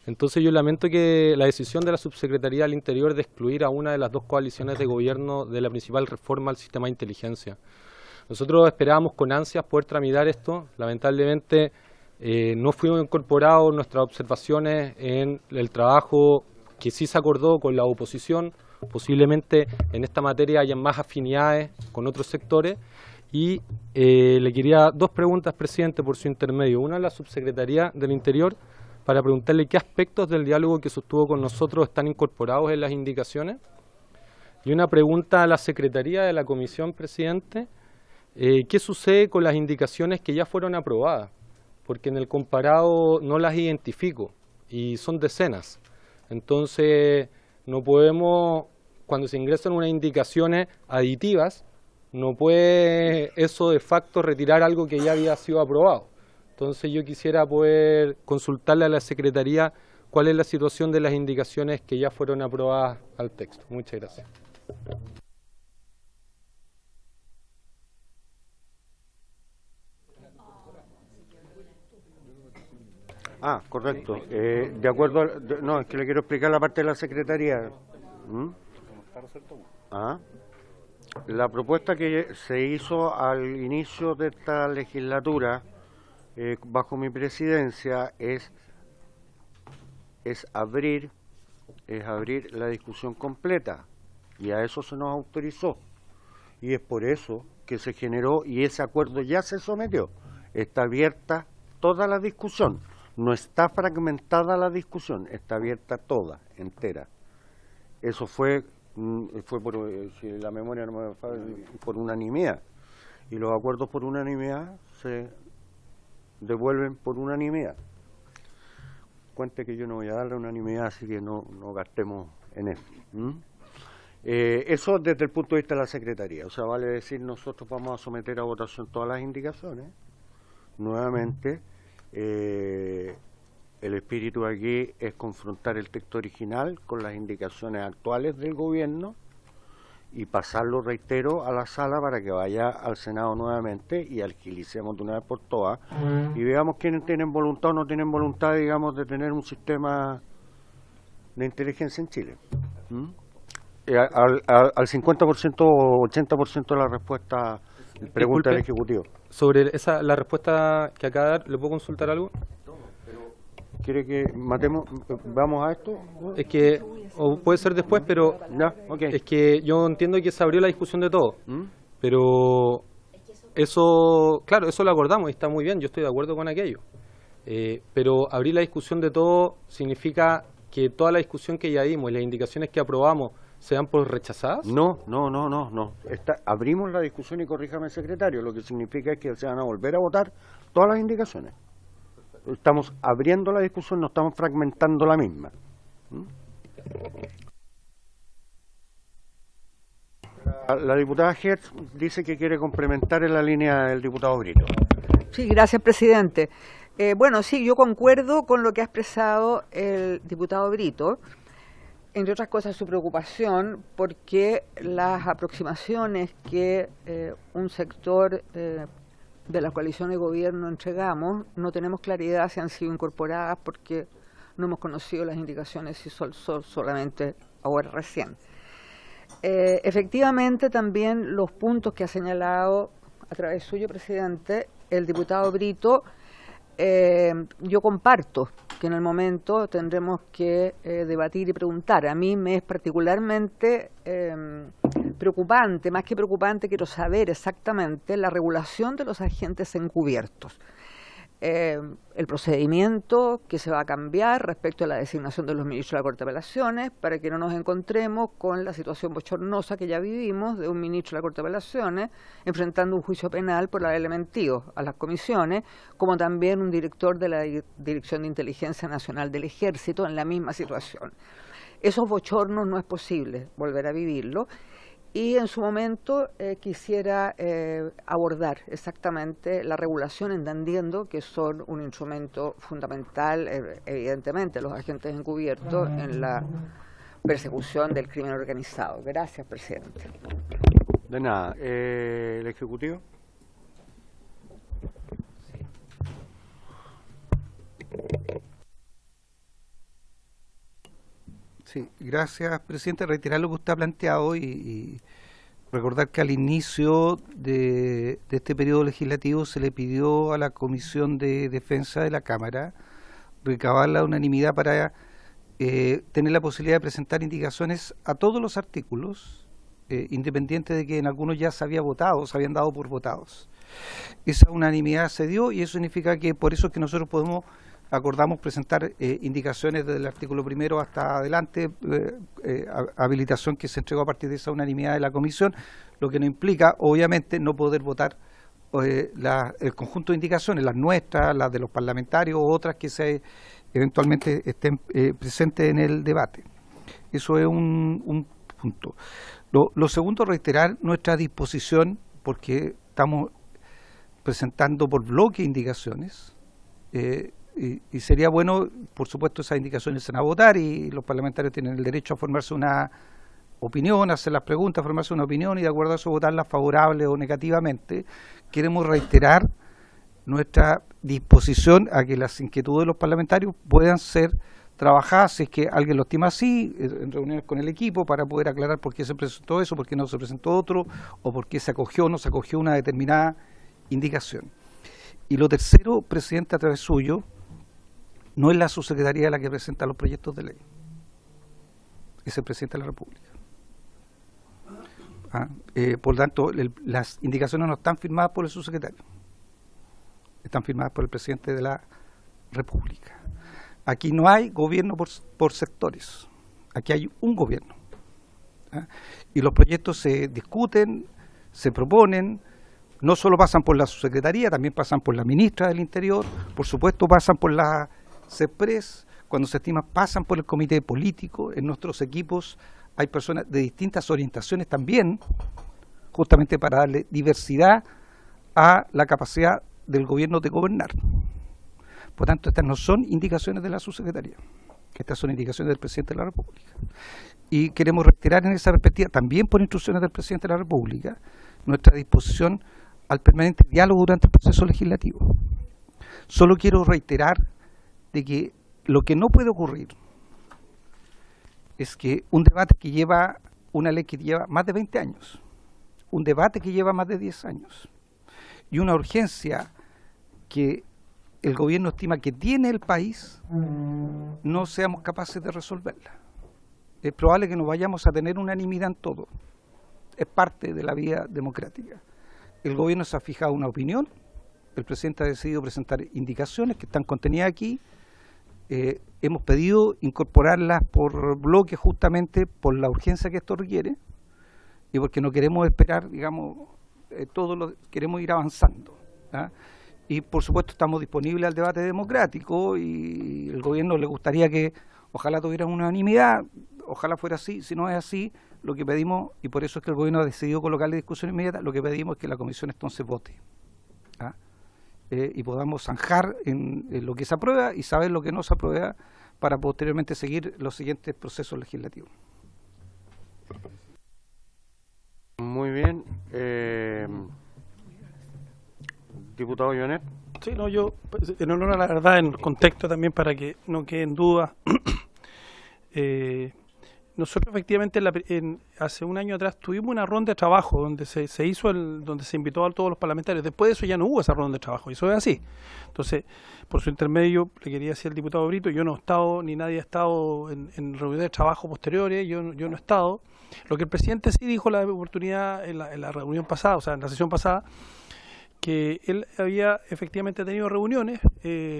Entonces yo lamento que la decisión de la Subsecretaría del Interior de excluir a una de las 2 coaliciones de gobierno de la principal reforma al sistema de inteligencia. Nosotros esperábamos con ansias poder tramitar esto, lamentablemente no fuimos incorporados nuestras observaciones en el trabajo que sí se acordó con la oposición, posiblemente en esta materia hayan más afinidades con otros sectores. Y le quería 2 preguntas, presidente, por su intermedio. Una a la Subsecretaría del Interior, para preguntarle qué aspectos del diálogo que sostuvo con nosotros están incorporados en las indicaciones. Y una pregunta a la Secretaría de la Comisión, presidente, ¿qué sucede con las indicaciones que ya fueron aprobadas? Porque en el comparado no las identifico y son decenas. Entonces, no podemos, cuando se ingresan unas indicaciones aditivas, no puede eso de facto retirar algo que ya había sido aprobado. Entonces yo quisiera poder consultarle a la Secretaría cuál es la situación de las indicaciones que ya fueron aprobadas al texto. Muchas gracias. Correcto. De acuerdo, no, es que le quiero explicar la parte de la Secretaría. La propuesta que se hizo al inicio de esta legislatura, bajo mi presidencia, es abrir la discusión completa, y a eso se nos autorizó, y es por eso que se generó, y ese acuerdo ya se sometió. Está abierta toda la discusión, no está fragmentada la discusión, está abierta toda, entera. Eso fue por, si la memoria no me falla, por unanimidad, y los acuerdos por unanimidad se devuelven por unanimidad. Cuente que yo no voy a dar la unanimidad, así que no gastemos en eso. Eso desde el punto de vista de la Secretaría. O sea, vale decir, nosotros vamos a someter a votación todas las indicaciones. Nuevamente, el espíritu aquí es confrontar el texto original con las indicaciones actuales del gobierno y pasarlo, reitero, a la sala para que vaya al Senado nuevamente y agilicemos de una vez por todas y veamos quiénes tienen voluntad o no tienen voluntad, digamos, de tener un sistema de inteligencia en Chile. Al 50% o 80% de la respuesta, pregunta del Ejecutivo. Sobre la respuesta que acaba de dar, ¿le puedo consultar algo? ¿Quiere que matemos, vamos a esto? Es que, o puede ser después, pero ya, okay. Es que yo entiendo que se abrió la discusión de todo, pero eso, claro, eso lo acordamos y está muy bien, yo estoy de acuerdo con aquello. Pero abrir la discusión de todo significa que toda la discusión que ya dimos y las indicaciones que aprobamos se dan por rechazadas. No. Abrimos la discusión y corríjame, secretario, lo que significa es que se van a volver a votar todas las indicaciones. Estamos abriendo la discusión, no estamos fragmentando la misma. La diputada Hertz dice que quiere complementar en la línea del diputado Brito. Sí, gracias, presidente. Bueno, sí, yo concuerdo con lo que ha expresado el diputado Brito, entre otras cosas su preocupación porque las aproximaciones que un sector de la coalición de gobierno entregamos, no tenemos claridad si han sido incorporadas porque no hemos conocido las indicaciones si son solamente ahora recién. Efectivamente, también los puntos que ha señalado a través suyo, presidente, el diputado Brito, yo comparto que en el momento tendremos que debatir y preguntar. A mí me es particularmente preocupante, más que preocupante, quiero saber exactamente la regulación de los agentes encubiertos. El procedimiento que se va a cambiar respecto a la designación de los ministros de la Corte de Apelaciones para que no nos encontremos con la situación bochornosa que ya vivimos de un ministro de la Corte de Apelaciones enfrentando un juicio penal por haberle mentido a las comisiones, como también un director de la Dirección de Inteligencia Nacional del Ejército en la misma situación. Esos bochornos no es posible volver a vivirlo. Y en su momento quisiera abordar exactamente la regulación, entendiendo que son un instrumento fundamental, evidentemente, los agentes encubiertos en la persecución del crimen organizado. Gracias, presidente. De nada. ¿El Ejecutivo? Sí, gracias, presidente. Reiterar lo que usted ha planteado y recordar que al inicio de este periodo legislativo se le pidió a la Comisión de Defensa de la Cámara recabar la unanimidad para tener la posibilidad de presentar indicaciones a todos los artículos, independiente de que en algunos ya se había votado, se habían dado por votados. Esa unanimidad se dio y eso significa que por eso es que nosotros acordamos presentar indicaciones desde el artículo primero hasta adelante, habilitación que se entregó a partir de esa unanimidad de la comisión, lo que no implica, obviamente, no poder votar el conjunto de indicaciones, las nuestras, las de los parlamentarios o otras que eventualmente estén presentes en el debate. Eso es un punto. Lo segundo, reiterar nuestra disposición, porque estamos presentando por bloque indicaciones, y sería bueno, por supuesto, esas indicaciones se van a votar y los parlamentarios tienen el derecho a formarse una opinión, a hacer las preguntas, a formarse una opinión y de acuerdo a eso votarlas favorable o negativamente. Queremos reiterar nuestra disposición a que las inquietudes de los parlamentarios puedan ser trabajadas, si es que alguien lo estima así, en reuniones con el equipo para poder aclarar por qué se presentó eso, por qué no se presentó otro, o por qué se acogió o no se acogió una determinada indicación. Y lo tercero, presidente, a través suyo, no es la subsecretaría la que presenta los proyectos de ley, es el presidente de la República. Por lo tanto, las indicaciones no están firmadas por el subsecretario, están firmadas por el presidente de la República. Aquí no hay gobierno por sectores, aquí hay un gobierno. Y los proyectos se discuten, se proponen, no solo pasan por la subsecretaría, también pasan por la ministra del Interior, por supuesto pasan por la CEPRES, cuando se estima pasan por el comité político. En nuestros equipos hay personas de distintas orientaciones también, justamente para darle diversidad a la capacidad del gobierno de gobernar. Por tanto, estas no son indicaciones de la subsecretaría, estas son indicaciones del presidente de la República. Y queremos reiterar en esa perspectiva, también por instrucciones del presidente de la República, nuestra disposición al permanente diálogo durante el proceso legislativo. Solo quiero reiterar de que lo que no puede ocurrir es que un debate que lleva una ley que lleva más de 20 años, un debate que lleva más de 10 años y una urgencia que el gobierno estima que tiene el país, no seamos capaces de resolverla. Es probable que no vayamos a tener unanimidad en todo. Es parte de la vía democrática. El gobierno se ha fijado una opinión, el presidente ha decidido presentar indicaciones que están contenidas aquí. Hemos pedido incorporarlas por bloque justamente por la urgencia que esto requiere y porque no queremos esperar, digamos, queremos ir avanzando. Y por supuesto estamos disponibles al debate democrático y el gobierno le gustaría que ojalá tuviera una unanimidad, ojalá fuera así. Si no es así, lo que pedimos, y por eso es que el gobierno ha decidido colocarle discusión inmediata, lo que pedimos es que la comisión entonces vote. Y podamos zanjar en lo que se aprueba y saber lo que no se aprueba para posteriormente seguir los siguientes procesos legislativos. Muy bien. Diputado Jonet. Sí, no, yo, en honor a la verdad, en el contexto también para que no queden dudas, nosotros efectivamente hace un año atrás tuvimos una ronda de trabajo donde se hizo donde se invitó a todos los parlamentarios. Después de eso ya no hubo esa ronda de trabajo, y eso es así. Entonces, por su intermedio, le quería decir al diputado Brito, yo no he estado, ni nadie ha estado en reuniones de trabajo posteriores, yo no he estado. Lo que el presidente sí dijo la oportunidad en la reunión pasada, o sea, en la sesión pasada, que él había efectivamente tenido reuniones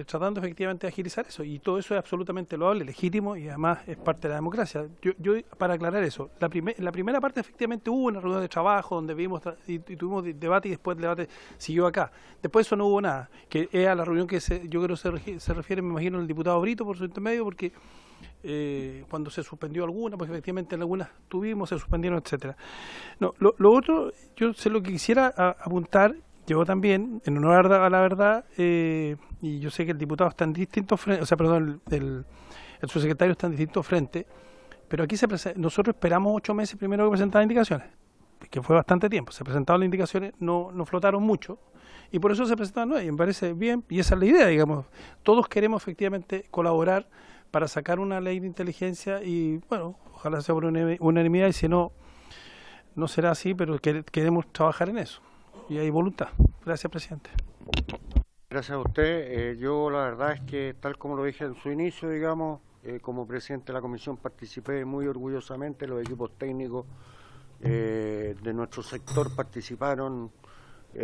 tratando efectivamente de agilizar eso, y todo eso es absolutamente loable, legítimo, y además es parte de la democracia. Yo para aclarar eso, la primera parte efectivamente hubo una reunión de trabajo donde vimos y tuvimos debate, y después el debate siguió acá. Después de eso no hubo nada, que es a la reunión que yo creo se refiere, me imagino, el diputado Brito por su intermedio, porque cuando se suspendió alguna, pues efectivamente en algunas tuvimos, se suspendieron, etcétera. No, lo otro, yo sé lo que quisiera apuntar. Yo también, en honor a la verdad, y yo sé que el diputado está en distintos frentes, o sea, perdón, el subsecretario está en distintos frentes, pero aquí nosotros esperamos 8 meses primero que presentar indicaciones, que fue bastante tiempo. Se presentaron las indicaciones, no flotaron mucho, y por eso se presentaron 9, y me parece bien, y esa es la idea, digamos. Todos queremos efectivamente colaborar para sacar una ley de inteligencia, y bueno, ojalá sea por unanimidad, y si no, no será así, pero queremos trabajar en eso. Y hay voluntad. Gracias, presidente. Gracias a usted. Yo la verdad es que, tal como lo dije en su inicio, digamos, como presidente de la comisión participé muy orgullosamente. Los equipos técnicos de nuestro sector participaron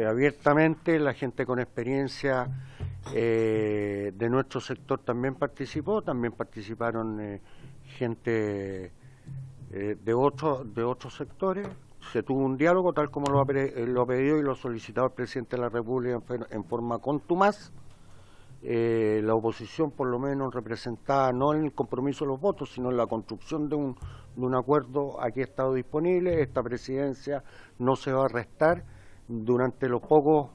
abiertamente. La gente con experiencia de nuestro sector también participó. También participaron gente de otros sectores. Se tuvo un diálogo tal como lo ha pedido y lo ha solicitado el presidente de la República en forma contumaz. La oposición, por lo menos representada no en el compromiso de los votos, sino en la construcción de un acuerdo, aquí ha estado disponible. Esta presidencia no se va a restar. Durante los pocos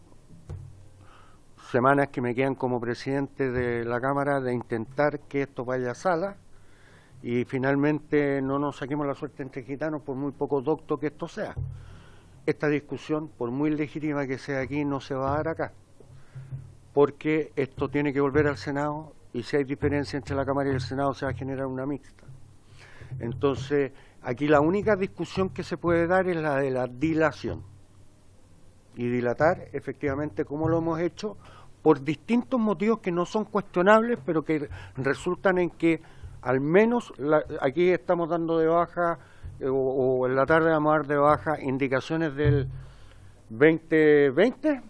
semanas que me quedan como presidente de la Cámara, de intentar que esto vaya a sala, y finalmente no nos saquemos la suerte entre gitanos, por muy poco docto que esto sea. Esta discusión, por muy legítima que sea aquí, no se va a dar acá, porque esto tiene que volver al Senado, y si hay diferencia entre la Cámara y el Senado se va a generar una mixta. Entonces, aquí la única discusión que se puede dar es la de la dilación, y dilatar efectivamente como lo hemos hecho, por distintos motivos que no son cuestionables, pero que resultan en que al menos aquí estamos dando de baja, o en la tarde vamos a dar de baja indicaciones del 2020,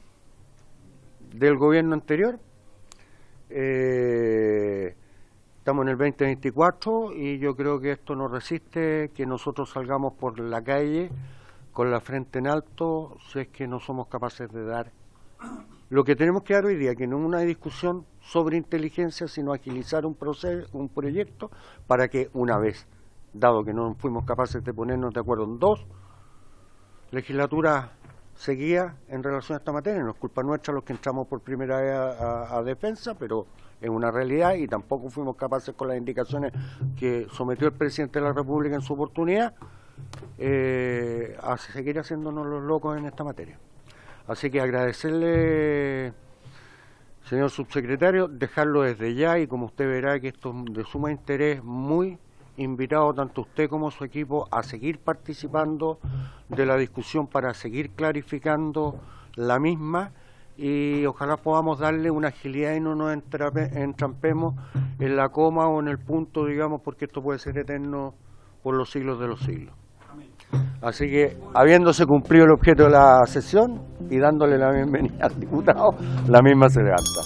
del gobierno anterior. Estamos en el 2024 y yo creo que esto no resiste que nosotros salgamos por la calle con la frente en alto, si es que no somos capaces de dar lo que tenemos que dar hoy día, que no es una discusión sobre inteligencia, sino agilizar un proyecto para que, una vez, dado que no fuimos capaces de ponernos de acuerdo en 2 legislaturas seguidas en relación a esta materia, no es culpa nuestra los que entramos por primera vez a defensa, pero es una realidad, y tampoco fuimos capaces con las indicaciones que sometió el presidente de la República en su oportunidad a seguir haciéndonos los locos en esta materia. Así que agradecerle, señor subsecretario, dejarlo desde ya, y como usted verá que esto es de suma interés, muy invitado tanto usted como su equipo a seguir participando de la discusión para seguir clarificando la misma, y ojalá podamos darle una agilidad y no nos entrampemos en la coma o en el punto, digamos, porque esto puede ser eterno por los siglos de los siglos. Así que, habiéndose cumplido el objeto de la sesión y dándole la bienvenida al diputado, la misma se levanta.